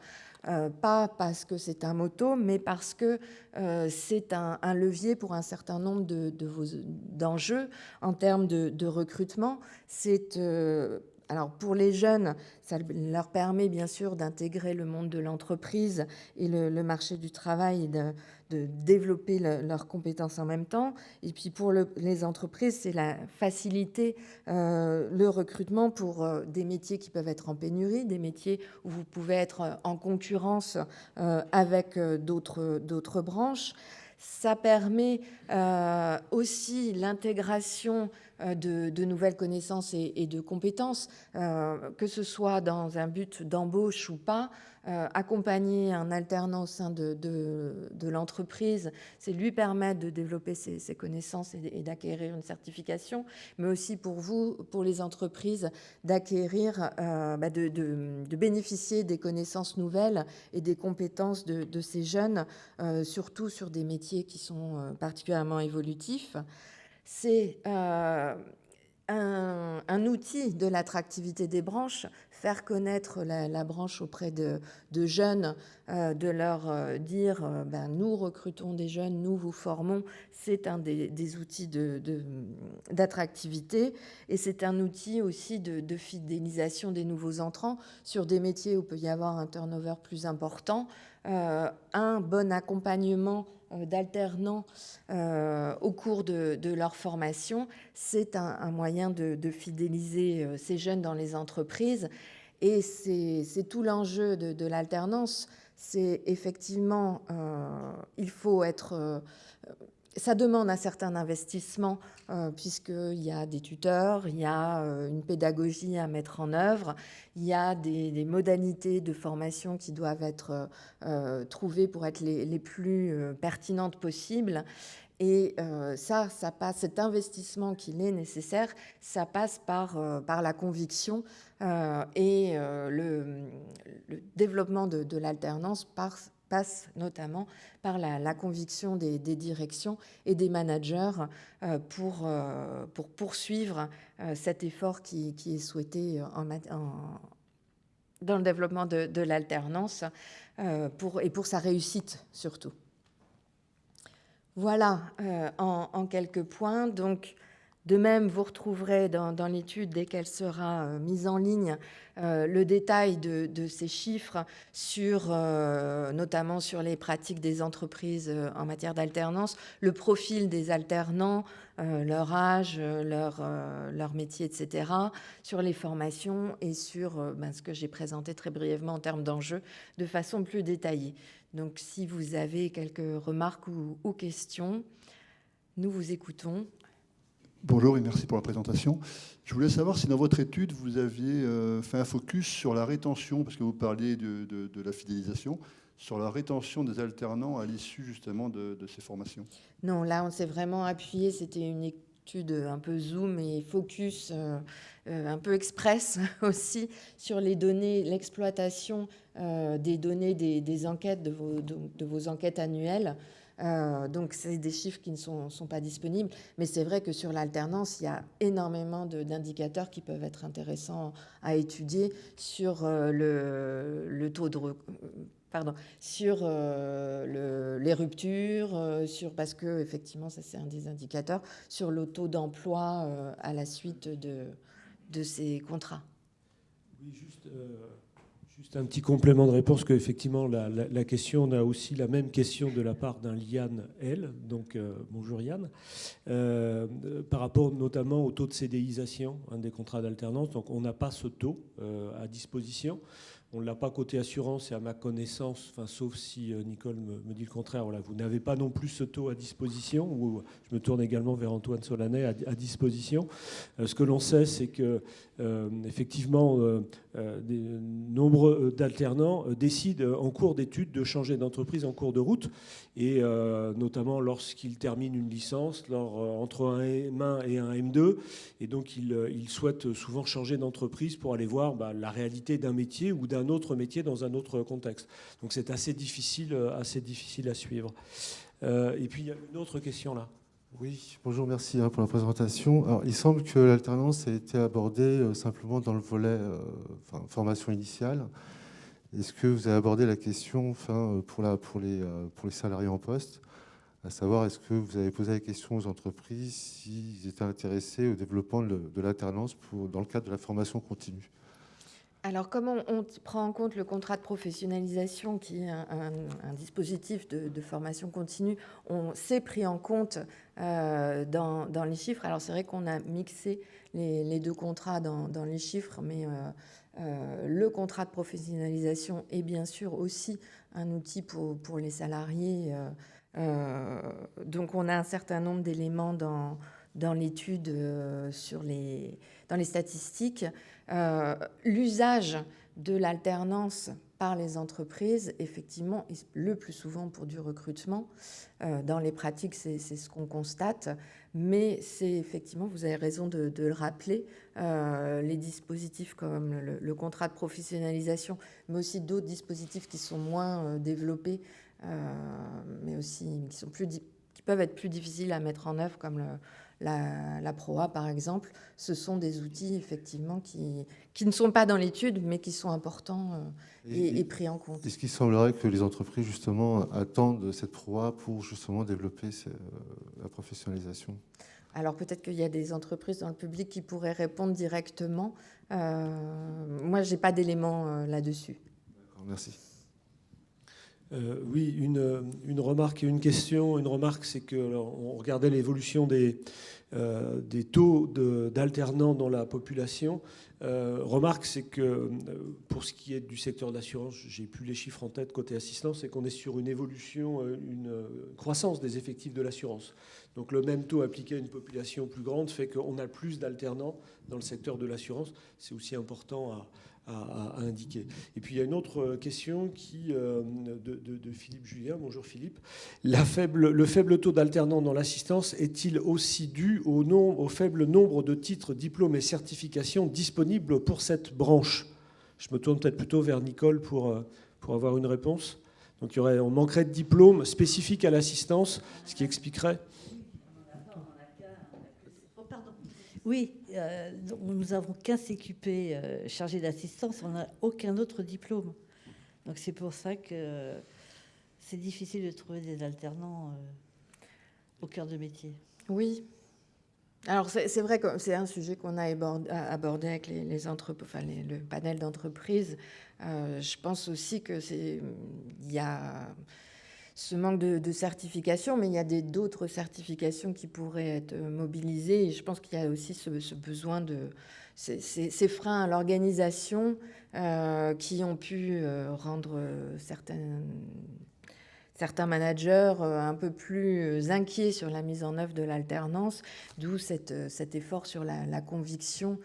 Pas parce que c'est un motto, mais parce que c'est un levier pour un certain nombre d'enjeux en termes de recrutement. Alors pour les jeunes, ça leur permet bien sûr d'intégrer le monde de l'entreprise et le marché du travail et de développer leurs compétences en même temps. Et puis pour les entreprises, c'est la faciliter le recrutement pour des métiers qui peuvent être en pénurie, des métiers où vous pouvez être en concurrence avec d'autres branches. Ça permet aussi l'intégration de nouvelles connaissances et de compétences, que ce soit dans un but d'embauche ou pas. Accompagner un alternant au sein de l'entreprise, c'est lui permettre de développer ses connaissances et d'acquérir une certification, mais aussi pour vous, pour les entreprises, d'acquérir, de bénéficier des connaissances nouvelles et des compétences de ces jeunes, surtout sur des métiers qui sont particulièrement évolutifs. C'est un outil de l'attractivité des branches, faire connaître la branche auprès de jeunes, de leur dire nous recrutons des jeunes, nous vous formons, c'est un des outils d'attractivité, et c'est un outil aussi de fidélisation des nouveaux entrants sur des métiers où il peut y avoir un turnover plus important. Un bon accompagnement d'alternants au cours de leur formation, c'est un moyen de fidéliser ces jeunes dans les entreprises. Et c'est tout l'enjeu de l'alternance. C'est effectivement, il faut être... ça demande un certain investissement, puisqu'il y a des tuteurs, il y a une pédagogie à mettre en œuvre, il y a des modalités de formation qui doivent être trouvées pour être les plus pertinentes possibles. Et ça passe, cet investissement qu'il est nécessaire, ça passe par la conviction et le développement de l'alternance passe notamment par la conviction des directions et des managers pour poursuivre cet effort qui est souhaité dans le développement de l'alternance et pour sa réussite surtout. Voilà en quelques points. Donc, de même, vous retrouverez dans l'étude, dès qu'elle sera mise en ligne, le détail de ces chiffres, notamment sur les pratiques des entreprises en matière d'alternance, le profil des alternants, leur âge, leur métier, etc., sur les formations et sur ce que j'ai présenté très brièvement en termes d'enjeux de façon plus détaillée. Donc, si vous avez quelques remarques ou questions, nous vous écoutons. Bonjour et merci pour la présentation. Je voulais savoir si dans votre étude, vous aviez fait un focus sur la rétention, parce que vous parliez de la fidélisation, sur la rétention des alternants à l'issue justement de ces formations. Non, là, on s'est vraiment appuyé, c'était une étude un peu zoom et focus, un peu express aussi, sur les données, l'exploitation des données des enquêtes, de vos enquêtes annuelles, Donc, c'est des chiffres qui ne sont pas disponibles. Mais c'est vrai que sur l'alternance, il y a énormément d'indicateurs qui peuvent être intéressants à étudier sur le taux de... sur les ruptures, parce que effectivement, ça c'est un des indicateurs, sur le taux d'emploi à la suite de ces contrats. Oui, juste un petit complément de réponse, que effectivement la question, on a aussi la même question de la part d'un Liane L, donc bonjour Yann, par rapport notamment au taux de CDIsation des contrats d'alternance. Donc on n'a pas ce taux à disposition. On ne l'a pas côté assurance et à ma connaissance, sauf si Nicole me dit le contraire, voilà, vous n'avez pas non plus ce taux à disposition, ou je me tourne également vers Antoine Solanet, à disposition. Ce que l'on sait, c'est que effectivement, nombre d'alternants décident en cours d'études de changer d'entreprise en cours de route, et notamment lorsqu'ils terminent une licence, entre un M1 et un M2, et donc ils souhaitent souvent changer d'entreprise pour aller voir la réalité d'un métier ou d'un autre métier dans un autre contexte. Donc c'est assez difficile à suivre. Et puis il y a une autre question là. Oui, bonjour, merci pour la présentation. Alors, il semble que l'alternance a été abordée simplement dans le volet formation initiale. Est-ce que vous avez abordé la question pour les salariés en poste, à savoir, est-ce que vous avez posé la question aux entreprises s'ils étaient intéressés au développement de l'alternance dans le cadre de la formation continue? Alors, comme on prend en compte le contrat de professionnalisation, qui est un dispositif de formation continue, on s'est pris en compte dans les chiffres. Alors, c'est vrai qu'on a mixé les deux contrats dans les chiffres, mais le contrat de professionnalisation est bien sûr aussi un outil pour les salariés. Donc, on a un certain nombre d'éléments dans l'étude dans les statistiques. L'usage de l'alternance par les entreprises, effectivement, le plus souvent pour du recrutement. Dans les pratiques, c'est ce qu'on constate, mais c'est effectivement, vous avez raison de le rappeler, les dispositifs comme le contrat de professionnalisation, mais aussi d'autres dispositifs qui sont moins développés, mais aussi qui peuvent être plus difficiles à mettre en œuvre, comme la PROA, par exemple. Ce sont des outils, effectivement, qui ne sont pas dans l'étude, mais qui sont importants et pris en compte. Est-ce qu'il semblerait que les entreprises, justement, attendent cette PROA pour, justement, développer la professionnalisation? Alors, peut-être qu'il y a des entreprises dans le public qui pourraient répondre directement. Moi, je n'ai pas d'éléments là-dessus. D'accord, merci. Oui, une remarque et une question. Une remarque, c'est qu'on regardait l'évolution des taux d'alternants dans la population. Remarque, c'est que pour ce qui est du secteur d'assurance, j'ai plus les chiffres en tête côté assistance, c'est qu'on est sur une évolution, une croissance des effectifs de l'assurance. Donc le même taux appliqué à une population plus grande fait qu'on a plus d'alternants dans le secteur de l'assurance. C'est aussi important à indiquer. Et puis il y a une autre question de Philippe Julien. Bonjour Philippe. Le faible taux d'alternants dans l'assistance est-il aussi dû au faible nombre de titres, diplômes et certifications disponibles pour cette branche? Je me tourne peut-être plutôt vers Nicole pour avoir une réponse. Donc on manquerait de diplômes spécifiques à l'assistance, ce qui expliquerait... Oui, nous n'avons qu'un CQP chargé d'assistance, on n'a aucun autre diplôme. Donc c'est pour ça que c'est difficile de trouver des alternants au cœur de métier. Oui. Alors c'est vrai que c'est un sujet qu'on a abordé avec les entreprises, le panel d'entreprises. Je pense aussi que il y a ce manque de certification, mais il y a d'autres certifications qui pourraient être mobilisées. Et je pense qu'il y a aussi ce besoin ces freins à l'organisation qui ont pu rendre certains managers un peu plus inquiets sur la mise en œuvre de l'alternance, d'où cet effort sur la conviction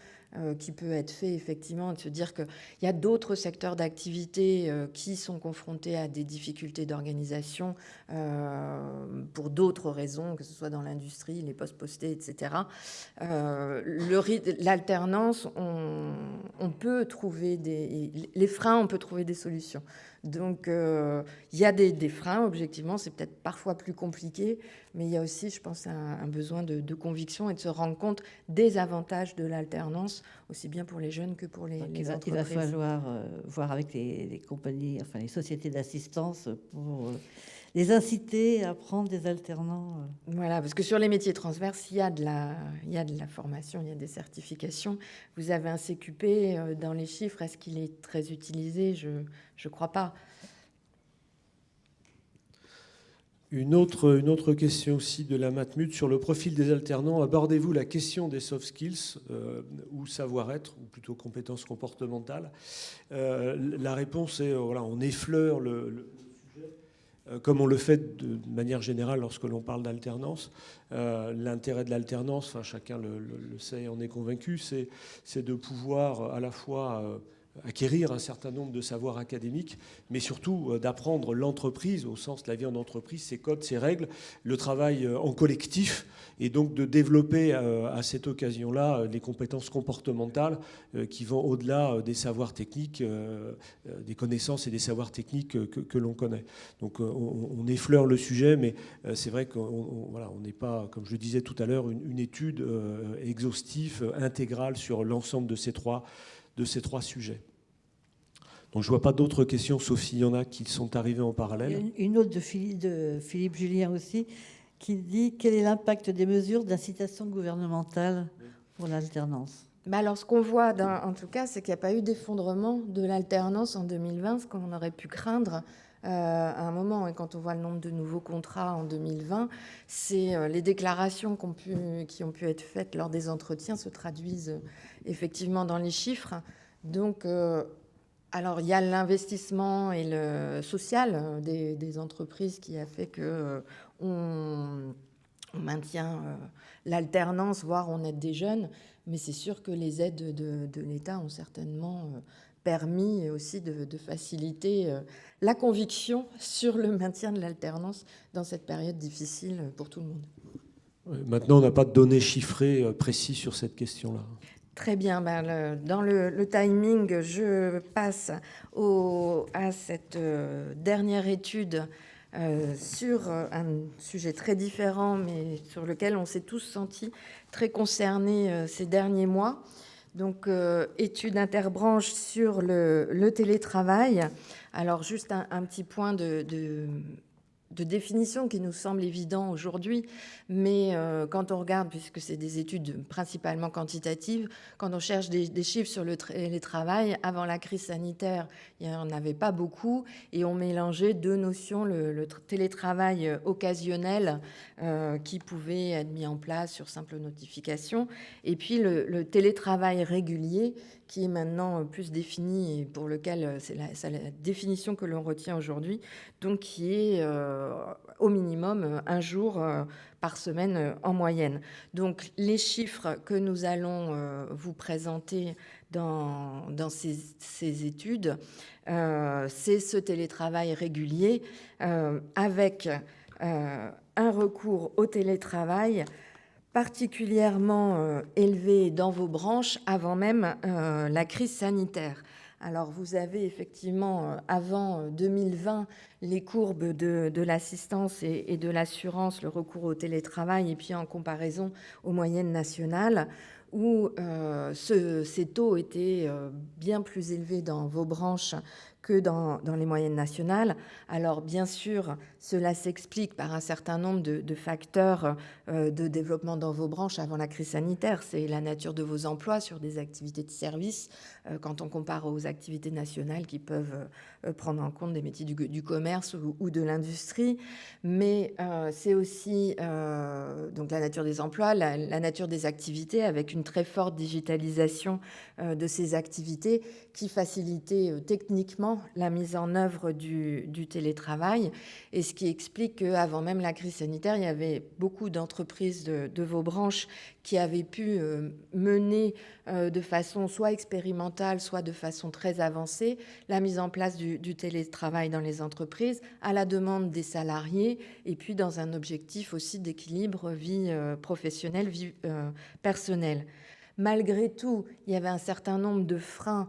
qui peut être fait effectivement, de se dire qu'il y a d'autres secteurs d'activité qui sont confrontés à des difficultés d'organisation pour d'autres raisons, que ce soit dans l'industrie, les postes postés, etc. L'alternance, on peut trouver les freins, on peut trouver des solutions. Donc, il y a des freins, objectivement, c'est peut-être parfois plus compliqué, mais il y a aussi, je pense, un besoin de conviction et de se rendre compte des avantages de l'alternance, aussi bien pour les jeunes que pour les entreprises. Il va falloir voir avec les compagnies, enfin les sociétés d'assistance pour les inciter à prendre des alternants. Voilà, parce que sur les métiers transverses, il y a de la formation, il y a des certifications. Vous avez un CQP dans les chiffres, est-ce qu'il est très utilisé? Je ne crois pas. Une autre question aussi de la Matmut sur le profil des alternants. Abordez-vous la question des soft skills ou savoir-être, ou plutôt compétences comportementales? La réponse est, voilà, on effleure le sujet, comme on le fait de manière générale lorsque l'on parle d'alternance. L'intérêt de l'alternance, enfin, chacun le sait et en est convaincu, c'est de pouvoir à la fois acquérir un certain nombre de savoirs académiques, mais surtout d'apprendre l'entreprise, au sens de la vie en entreprise, ses codes, ses règles, le travail en collectif, et donc de développer à cette occasion-là les compétences comportementales qui vont au-delà des savoirs techniques, des connaissances et des savoirs techniques que l'on connaît. Donc on effleure le sujet, mais c'est vrai qu'on n'est pas, comme je le disais tout à l'heure, une étude exhaustive, intégrale sur l'ensemble de ces trois sujets. Donc je ne vois pas d'autres questions, sauf s'il y en a qui sont arrivées en parallèle. Il y a une autre de Philippe Julien aussi, qui dit quel est l'impact des mesures d'incitation gouvernementale pour l'alternance? Alors, ce qu'on voit, en tout cas, c'est qu'il n'y a pas eu d'effondrement de l'alternance en 2020, ce qu'on aurait pu craindre à un moment. Et quand on voit le nombre de nouveaux contrats en 2020, c'est les déclarations qui ont pu être faites lors des entretiens se traduisent effectivement dans les chiffres. Donc, alors il y a l'investissement et le social des entreprises qui a fait que on maintient l'alternance, voire on aide des jeunes. Mais c'est sûr que les aides de l'État ont certainement permis aussi de faciliter la conviction sur le maintien de l'alternance dans cette période difficile pour tout le monde. Maintenant, on n'a pas de données chiffrées précises sur cette question-là. Très bien. Dans le timing, je passe à cette dernière étude sur un sujet très différent, mais sur lequel on s'est tous sentis très concernés ces derniers mois. Donc, étude interbranche sur le télétravail. Alors, juste un petit point de définition qui nous semble évident aujourd'hui, mais quand on regarde, puisque c'est des études principalement quantitatives, quand on cherche des chiffres sur le télétravail, avant la crise sanitaire, il n'y en avait pas beaucoup, et on mélangeait deux notions, le télétravail occasionnel qui pouvait être mis en place sur simple notification, et puis le télétravail régulier, qui est maintenant plus défini et pour lequel c'est la définition que l'on retient aujourd'hui, donc qui est au minimum un jour par semaine en moyenne. Donc les chiffres que nous allons vous présenter dans ces études, c'est ce télétravail régulier avec un recours au télétravail particulièrement élevé dans vos branches avant même la crise sanitaire. Alors vous avez effectivement avant 2020 les courbes de l'assistance et de l'assurance, le recours au télétravail, et puis en comparaison aux moyennes nationales, où ces taux étaient bien plus élevés dans vos branches que dans les moyennes nationales. Alors bien sûr, cela s'explique par un certain nombre de facteurs de développement dans vos branches avant la crise sanitaire. C'est la nature de vos emplois sur des activités de service, quand on compare aux activités nationales qui peuvent prendre en compte des métiers du commerce ou de l'industrie. Mais c'est aussi donc la nature des emplois, la nature des activités, avec une très forte digitalisation de ces activités qui facilitait techniquement la mise en œuvre du télétravail, et ce qui explique qu'avant même la crise sanitaire, il y avait beaucoup d'entreprises de vos branches qui avaient pu mener de façon soit expérimentale, soit de façon très avancée, la mise en place du télétravail dans les entreprises à la demande des salariés, et puis dans un objectif aussi d'équilibre vie professionnelle, vie personnelle. Malgré tout, il y avait un certain nombre de freins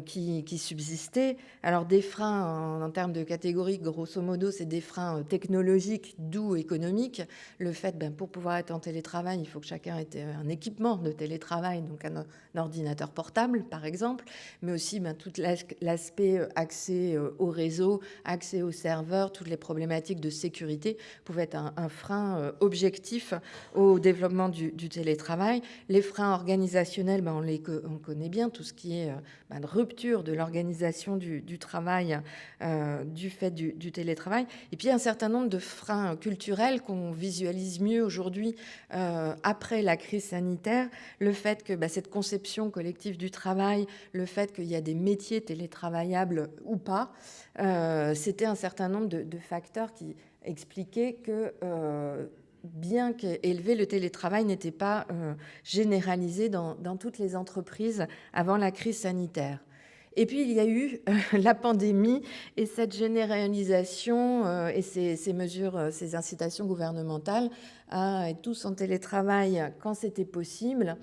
qui subsistaient. Alors des freins en termes de catégorie, grosso modo, c'est des freins technologiques, d'où économiques. Le fait, pour pouvoir être en télétravail, il faut que chacun ait un équipement de télétravail, donc un ordinateur portable, par exemple, mais aussi tout l'aspect accès au réseau, accès aux serveurs, toutes les problématiques de sécurité pouvaient être un frein objectif au développement du télétravail. Les freins organisationnels, on connaît bien, tout ce qui est de rupture de l'organisation du travail du fait du télétravail. Et puis un certain nombre de freins culturels qu'on visualise mieux aujourd'hui après la crise sanitaire. Le fait que cette conception collective du travail, le fait qu'il y a des métiers télétravaillables ou pas, c'était un certain nombre de facteurs qui expliquaient que bien qu'élevé, le télétravail n'était pas généralisé dans toutes les entreprises avant la crise sanitaire. Et puis, il y a eu la pandémie et cette généralisation et ces mesures, ces incitations gouvernementales à être tous en télétravail quand c'était possible.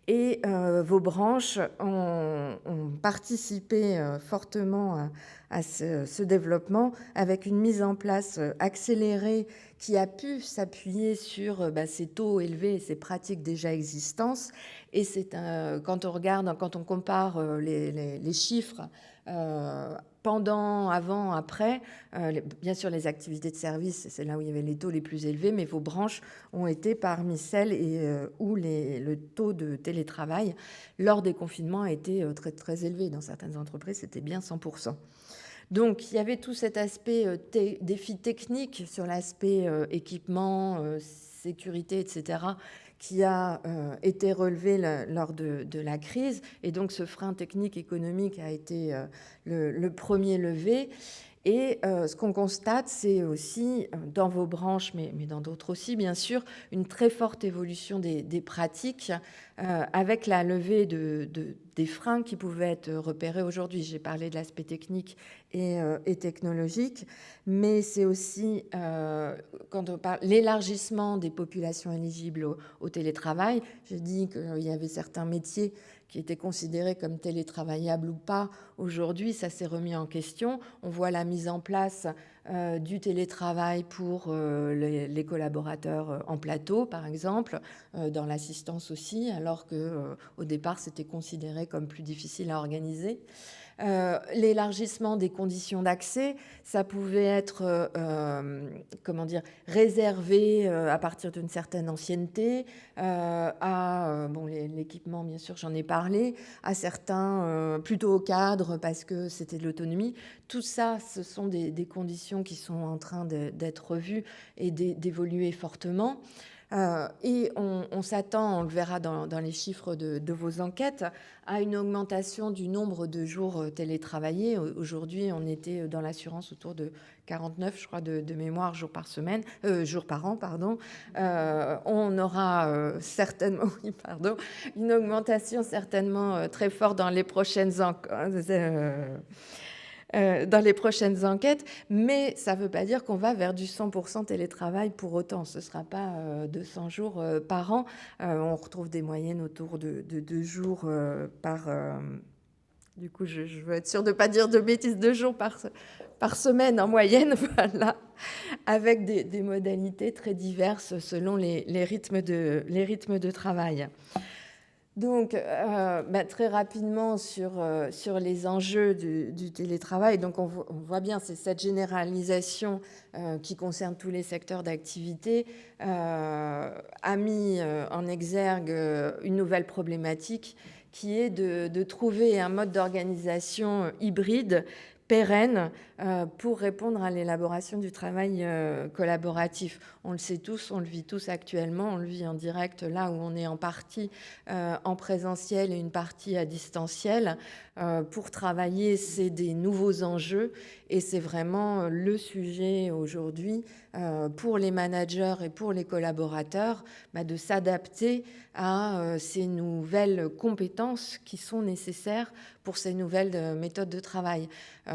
Et vos branches ont participé fortement à ce développement avec une mise en place accélérée qui a pu s'appuyer sur ces taux élevés et ces pratiques déjà existantes. Et quand on compare les chiffres pendant, avant, après, bien sûr les activités de service, c'est là où il y avait les taux les plus élevés, mais vos branches ont été parmi celles où le taux de télétravail lors des confinements a été très, très élevé. Dans certaines entreprises, c'était bien 100%. Donc, il y avait tout cet aspect défi technique sur l'aspect équipement, sécurité, etc., qui a été relevé lors de la crise. Et donc, ce frein technique économique a été le premier levé. Et ce qu'on constate, c'est aussi, dans vos branches, mais dans d'autres aussi, bien sûr, une très forte évolution des pratiques avec la levée des freins qui pouvaient être repérés aujourd'hui. J'ai parlé de l'aspect technique et technologique, mais c'est aussi, quand on parle l'élargissement des populations éligibles au télétravail, j'ai dit qu'il y avait certains métiers qui étaient considérés comme télétravaillables ou pas. Aujourd'hui, ça s'est remis en question. On voit la mise en place du télétravail pour les collaborateurs en plateau, par exemple, dans l'assistance aussi, alors qu'au départ, c'était considéré comme plus difficile à organiser. L'élargissement des conditions d'accès, ça pouvait être réservé à partir d'une certaine ancienneté à l'équipement, bien sûr, j'en ai parlé, à certains plutôt au cadre parce que c'était de l'autonomie. Tout ça, ce sont des conditions qui sont en train d'être revues et d'évoluer fortement. Et on s'attend, on le verra dans les chiffres de vos enquêtes, à une augmentation du nombre de jours télétravaillés. Aujourd'hui, on était dans l'assurance autour de 49, je crois, de mémoire, jours par an, pardon. On aura certainement, une augmentation certainement très forte dans les prochaines enquêtes, mais ça ne veut pas dire qu'on va vers du 100% télétravail pour autant. Ce ne sera pas 200 jours par an. On retrouve des moyennes autour de 2 jours par... du coup, je veux être sûre de ne pas dire de bêtises, 2 jours par semaine en moyenne, voilà, avec des modalités très diverses selon les rythmes de travail. Donc, très rapidement sur les enjeux du télétravail, donc on voit bien, c'est cette généralisation qui concerne tous les secteurs d'activité, a mis en exergue une nouvelle problématique qui est de trouver un mode d'organisation hybride, pérenne, pour répondre à l'élaboration du travail collaboratif. On le sait tous, on le vit tous actuellement, on le vit en direct là où on est en partie en présentiel et une partie à distanciel. Pour travailler, c'est des nouveaux enjeux et c'est vraiment le sujet aujourd'hui pour les managers et pour les collaborateurs de s'adapter à ces nouvelles compétences qui sont nécessaires pour ces nouvelles méthodes de travail.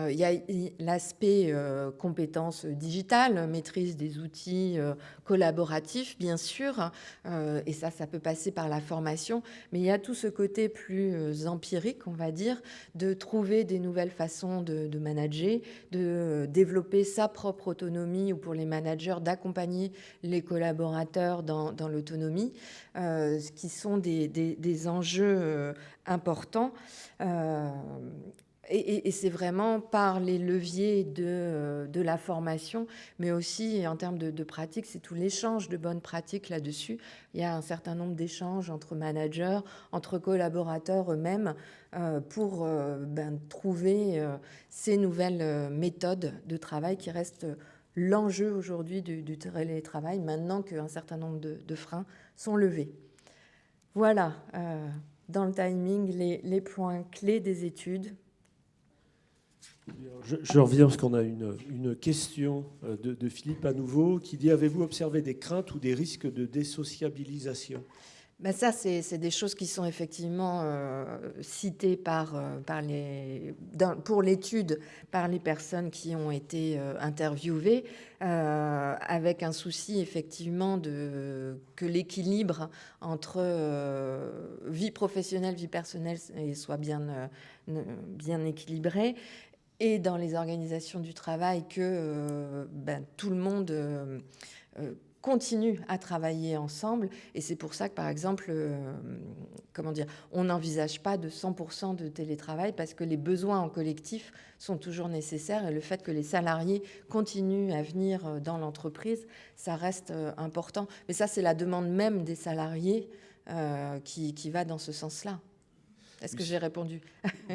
Il y a l'aspect compétences digitales, maîtrise des outils collaboratifs, bien sûr, et ça peut passer par la formation, mais il y a tout ce côté plus empirique, on va dire, de trouver des nouvelles façons de manager, de développer sa propre autonomie, ou pour les managers, d'accompagner les collaborateurs dans l'autonomie, ce qui sont des enjeux importants. Et c'est vraiment par les leviers de la formation, mais aussi en termes de pratique, c'est tout l'échange de bonnes pratiques là-dessus. Il y a un certain nombre d'échanges entre managers, entre collaborateurs eux-mêmes, pour trouver ces nouvelles méthodes de travail qui restent l'enjeu aujourd'hui du télétravail, maintenant qu'un certain nombre de freins sont levés. Voilà, dans le timing, les points clés des études. Je reviens parce qu'on a une question de Philippe à nouveau qui dit: avez-vous observé des craintes ou des risques de désociabilisation? Ça, c'est des choses qui sont effectivement citées pour l'étude par les personnes qui ont été interviewées, avec un souci effectivement que l'équilibre entre vie professionnelle, vie personnelle soit bien équilibré. Et dans les organisations du travail, que tout le monde continue à travailler ensemble. Et c'est pour ça que, par exemple, on n'envisage pas de 100% de télétravail, parce que les besoins en collectif sont toujours nécessaires, et le fait que les salariés continuent à venir dans l'entreprise, ça reste important. Mais ça, c'est la demande même des salariés qui va dans ce sens-là. Est-ce que j'ai répondu?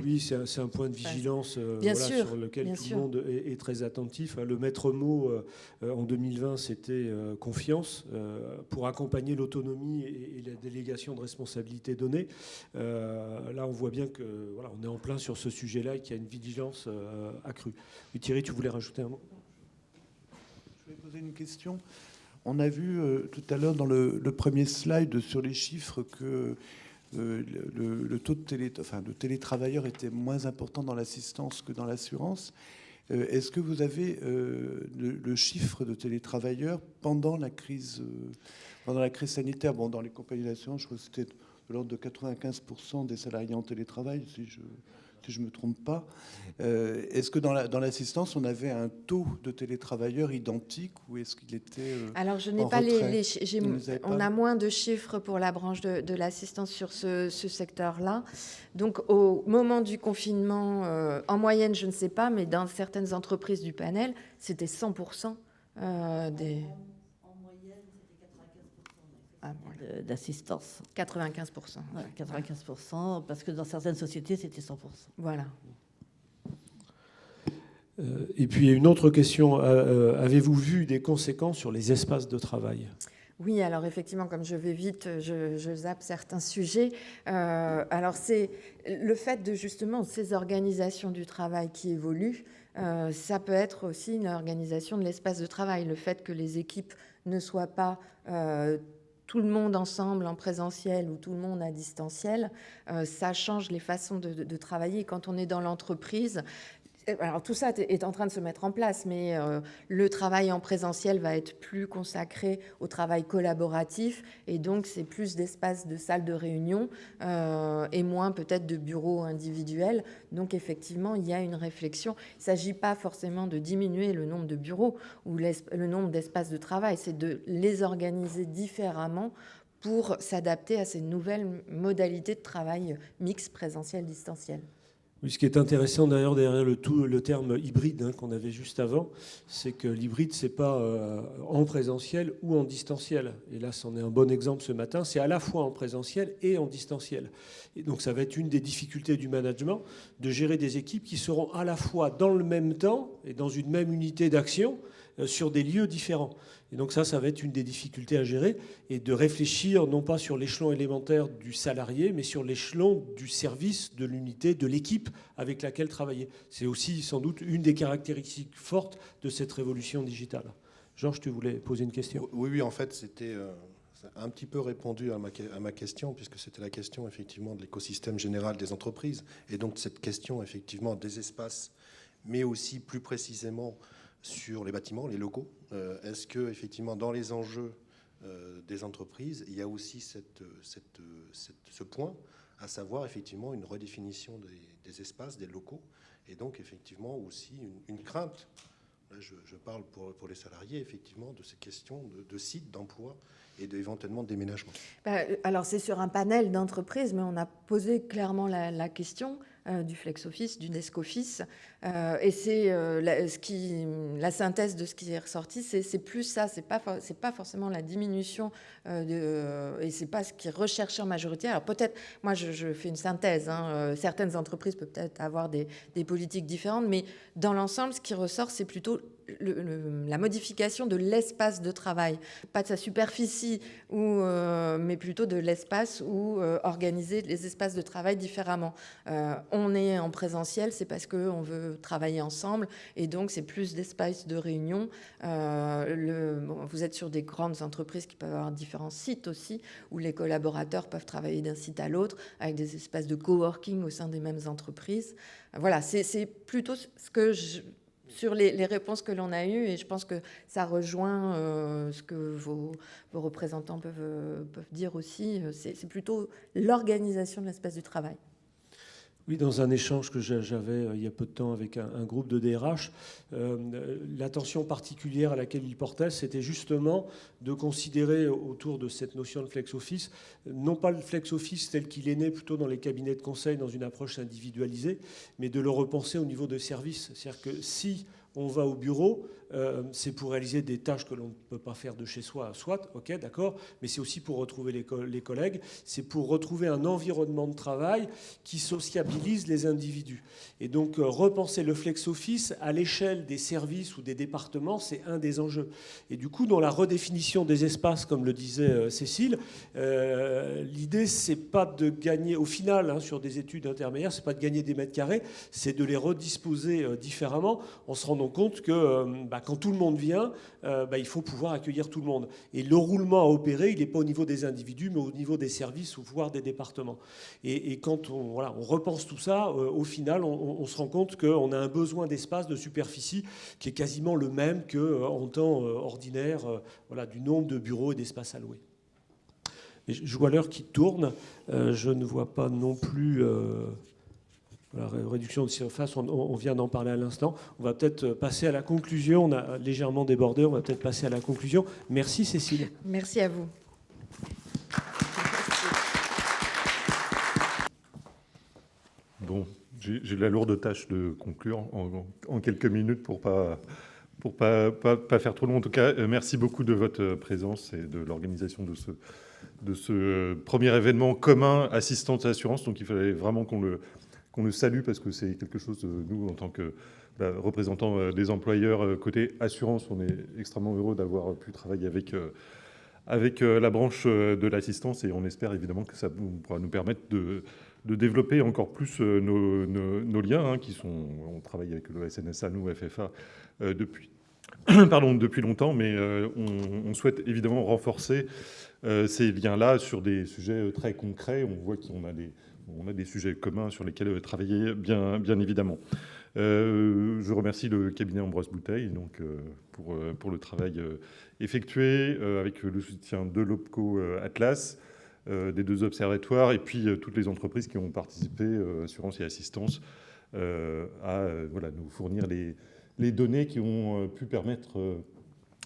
Oui, c'est un point de vigilance sur lequel tout le monde est très attentif. Le maître mot en 2020, c'était confiance, pour accompagner l'autonomie et la délégation de responsabilités données. Là, on voit bien que on est en plein sur ce sujet-là et qu'il y a une vigilance accrue. Oui, Thierry, tu voulais rajouter un mot? Je voulais poser une question. On a vu tout à l'heure dans le premier slide sur les chiffres que le taux de télétravailleurs était moins important dans l'assistance que dans l'assurance. Est-ce que vous avez le chiffre de télétravailleurs pendant la crise sanitaire? Bon, dans les compagnies d'assurance, je crois que c'était de l'ordre de 95% des salariés en télétravail, si je ne me trompe pas. Est-ce que dans l'assistance, on avait un taux de télétravailleurs identique, ou est-ce qu'il était Alors, je n'ai pas on a moins de chiffres pour la branche de l'assistance sur ce secteur-là. Donc, au moment du confinement, en moyenne, je ne sais pas, mais dans certaines entreprises du panel, c'était 100% des... d'assistance. 95%. Voilà, 95%, parce que dans certaines sociétés, c'était 100%. Voilà. Et puis, une autre question. Avez-vous vu des conséquences sur les espaces de travail? Oui, alors effectivement, comme je vais vite, je zappe certains sujets. Alors, c'est le fait de justement ces organisations du travail qui évoluent. Ça peut être aussi une organisation de l'espace de travail. Le fait que les équipes ne soient pas tout le monde ensemble en présentiel ou tout le monde à distanciel, ça change les façons de travailler. Quand on est dans l'entreprise, alors tout ça est en train de se mettre en place, mais le travail en présentiel va être plus consacré au travail collaboratif, et donc c'est plus d'espace de salle de réunion et moins peut-être de bureaux individuels. Donc effectivement, il y a une réflexion. Il ne s'agit pas forcément de diminuer le nombre de bureaux ou le nombre d'espaces de travail, c'est de les organiser différemment pour s'adapter à ces nouvelles modalités de travail mixte, présentiel, distanciel. Oui, ce qui est intéressant derrière le terme hybride qu'on avait juste avant, c'est que l'hybride, c'est pas en présentiel ou en distanciel. Et là, c'en est un bon exemple ce matin. C'est à la fois en présentiel et en distanciel. Et donc, ça va être une des difficultés du management, de gérer des équipes qui seront à la fois dans le même temps et dans une même unité d'action sur des lieux différents. Et donc ça va être une des difficultés à gérer, et de réfléchir non pas sur l'échelon élémentaire du salarié, mais sur l'échelon du service, de l'unité, de l'équipe avec laquelle travailler. C'est aussi sans doute une des caractéristiques fortes de cette révolution digitale. Georges, tu voulais poser une question? Oui, en fait, c'était un petit peu répondu à ma question, puisque c'était la question effectivement de l'écosystème général des entreprises, et donc cette question effectivement des espaces mais aussi plus précisément sur les bâtiments, les locaux. Est-ce que effectivement dans les enjeux des entreprises, il y a aussi ce point, à savoir effectivement une redéfinition des espaces, des locaux, et donc effectivement aussi une crainte. Là, je parle pour les salariés, effectivement, de ces questions de sites, d'emploi et éventuellement de déménagement. Alors, c'est sur un panel d'entreprises, mais on a posé clairement la question du flex office, du desk office. Et c'est la synthèse de ce qui est ressorti, c'est plus ça, c'est pas forcément la diminution et c'est pas ce qui est recherché en majorité. Alors peut-être, moi je fais une synthèse, certaines entreprises peuvent peut-être avoir des politiques différentes, mais dans l'ensemble, ce qui ressort, c'est plutôt la modification de l'espace de travail, pas de sa superficie, mais plutôt de l'espace où organiser les espaces de travail différemment. On est en présentiel, c'est parce qu'on veut travailler ensemble, et donc c'est plus d'espace de réunion. Vous êtes sur des grandes entreprises qui peuvent avoir différents sites aussi, où les collaborateurs peuvent travailler d'un site à l'autre, avec des espaces de coworking au sein des mêmes entreprises. Voilà, c'est plutôt ce que sur les réponses que l'on a eues, et je pense que ça rejoint ce que vos représentants peuvent dire aussi, c'est plutôt l'organisation de l'espace du travail. Oui, dans un échange que j'avais il y a peu de temps avec un groupe de DRH, l'attention particulière à laquelle il portait, c'était justement de considérer autour de cette notion de flex office, non pas le flex office tel qu'il est né plutôt dans les cabinets de conseil, dans une approche individualisée, mais de le repenser au niveau de service. C'est-à-dire que si on va au bureau, c'est pour réaliser des tâches que l'on ne peut pas faire de chez soi, soit, ok, d'accord, mais c'est aussi pour retrouver les collègues, c'est pour retrouver un environnement de travail qui sociabilise les individus. Et donc, repenser le flex-office à l'échelle des services ou des départements, c'est un des enjeux. Et du coup, dans la redéfinition des espaces, comme le disait Cécile, l'idée, c'est pas de gagner, au final, sur des études intermédiaires, c'est pas de gagner des mètres carrés, c'est de les redisposer différemment, en se rendant compte que quand tout le monde vient, il faut pouvoir accueillir tout le monde. Et le roulement à opérer, il n'est pas au niveau des individus, mais au niveau des services ou voire des départements. Et quand on repense tout ça, au final, on se rend compte qu'on a un besoin d'espace, de superficie, qui est quasiment le même qu'en temps ordinaire, du nombre de bureaux et d'espaces alloués. Et je vois l'heure qui tourne. Je ne vois pas non plus... La réduction de surface, on vient d'en parler à l'instant. On va peut-être passer à la conclusion. On a légèrement débordé, on va peut-être passer à la conclusion. Merci Cécile. Merci à vous. Bon, j'ai la lourde tâche de conclure en quelques minutes pour pas faire trop long. En tout cas, merci beaucoup de votre présence et de l'organisation de ce premier événement commun assistance assurance. Donc il fallait vraiment qu'on le salue parce que c'est quelque chose, nous, en tant que représentants des employeurs côté assurance, on est extrêmement heureux d'avoir pu travailler avec la branche de l'assistance et on espère évidemment que ça pourra nous permettre de développer encore plus nos liens, on travaille avec le SNSA, nous, FFA, depuis longtemps, mais on souhaite évidemment renforcer ces liens-là sur des sujets très concrets. On voit qu'on a des sujets communs sur lesquels travailler, bien évidemment. Je remercie le cabinet Ambroise Bouteille pour le travail effectué avec le soutien de l'OPCO Atlas, des deux observatoires et puis toutes les entreprises qui ont participé, assurance et assistance, à nous fournir les données qui ont pu permettre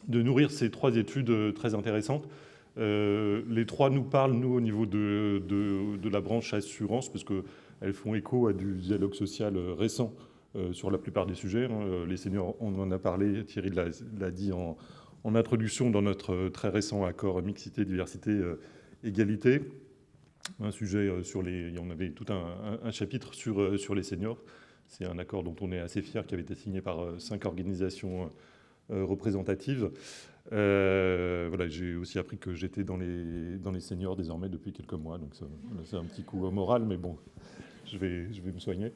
de nourrir ces trois études très intéressantes. Les trois nous parlent, nous, au niveau de la branche assurance, parce qu'elles font écho à du dialogue social récent sur la plupart des sujets. Les seniors, on en a parlé, Thierry l'a dit en introduction dans notre très récent accord mixité, diversité, égalité. Un sujet on avait tout un chapitre sur les seniors. C'est un accord dont on est assez fier, qui avait été signé par 5 organisations représentatives. J'ai aussi appris que j'étais dans les seniors désormais depuis quelques mois, donc c'est un petit coup moral, mais bon, je vais me soigner.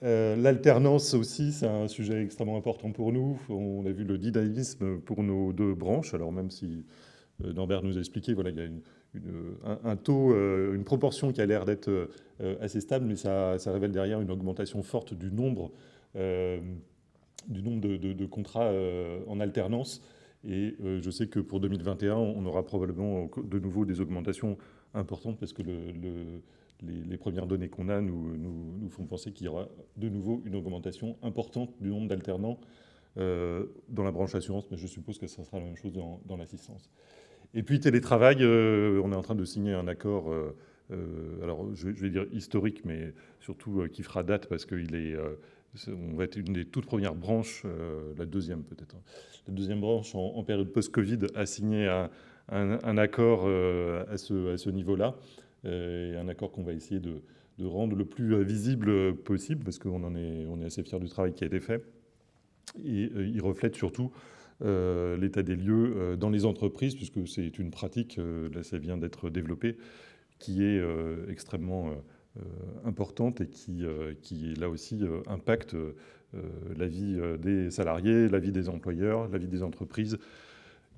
L'alternance aussi, c'est un sujet extrêmement important pour nous. On a vu le dynamisme pour nos deux branches, alors même si Norbert nous a expliqué, il y a un taux, une proportion qui a l'air d'être assez stable, mais ça révèle derrière une augmentation forte du nombre du nombre de contrats en alternance. Et je sais que pour 2021, on aura probablement de nouveau des augmentations importantes parce que les premières données qu'on a nous font penser qu'il y aura de nouveau une augmentation importante du nombre d'alternants dans la branche assurance, mais je suppose que ça sera la même chose dans l'assistance. Et puis télétravail, on est en train de signer un accord, alors je vais dire historique, mais surtout qui fera date parce qu'il est... on va être une des toutes premières branches, la deuxième peut-être, la deuxième branche en période post-Covid à signer un accord à ce niveau-là, et un accord qu'on va essayer de rendre le plus visible possible parce on est assez fiers du travail qui a été fait. Et il reflète surtout l'état des lieux dans les entreprises, puisque c'est une pratique, là ça vient d'être développé, qui est extrêmement importante et qui là aussi impacte la vie des salariés, la vie des employeurs, la vie des entreprises,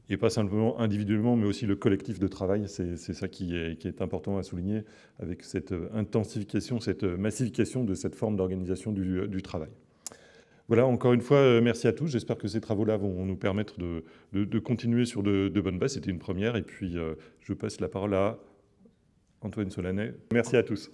et pas simplement individuellement, mais aussi le collectif de travail. C'est ça qui est important à souligner avec cette intensification, cette massification de cette forme d'organisation du travail. Voilà, encore une fois, merci à tous. J'espère que ces travaux-là vont nous permettre de continuer sur de bonnes bases. C'était une première. Et puis, je passe la parole à Antoine Solanet. Merci à tous.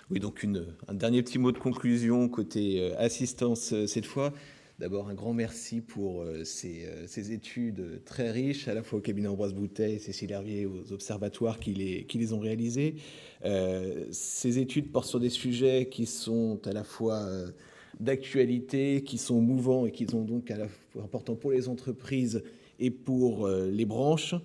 Oui, donc un dernier petit mot de conclusion côté assistance cette fois. D'abord, un grand merci pour ces études très riches, à la fois au cabinet Ambroise Boutet et Cécile Hervier, aux observatoires qui les ont réalisés. Ces études portent sur des sujets qui sont à la fois d'actualité, qui sont mouvants et qui sont donc à la fois importants pour les entreprises et pour les branches.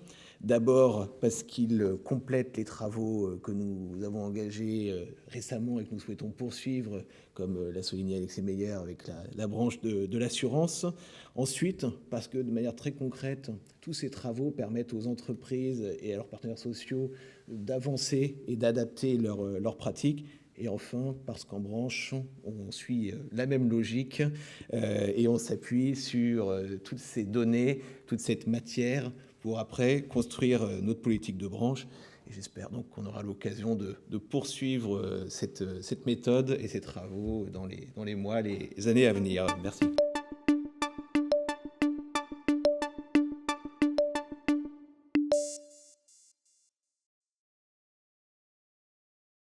D'abord parce qu'ils complètent les travaux que nous avons engagés récemment et que nous souhaitons poursuivre, comme l'a souligné Alexis Meyer avec la branche de l'assurance. Ensuite, parce que de manière très concrète, tous ces travaux permettent aux entreprises et à leurs partenaires sociaux d'avancer et d'adapter leurs pratiques. Et enfin, parce qu'en branche, on suit la même logique et on s'appuie sur toutes ces données, toute cette matière pour après construire notre politique de branche. Et j'espère donc qu'on aura l'occasion de poursuivre cette méthode et ces travaux dans les mois, les années à venir. Merci.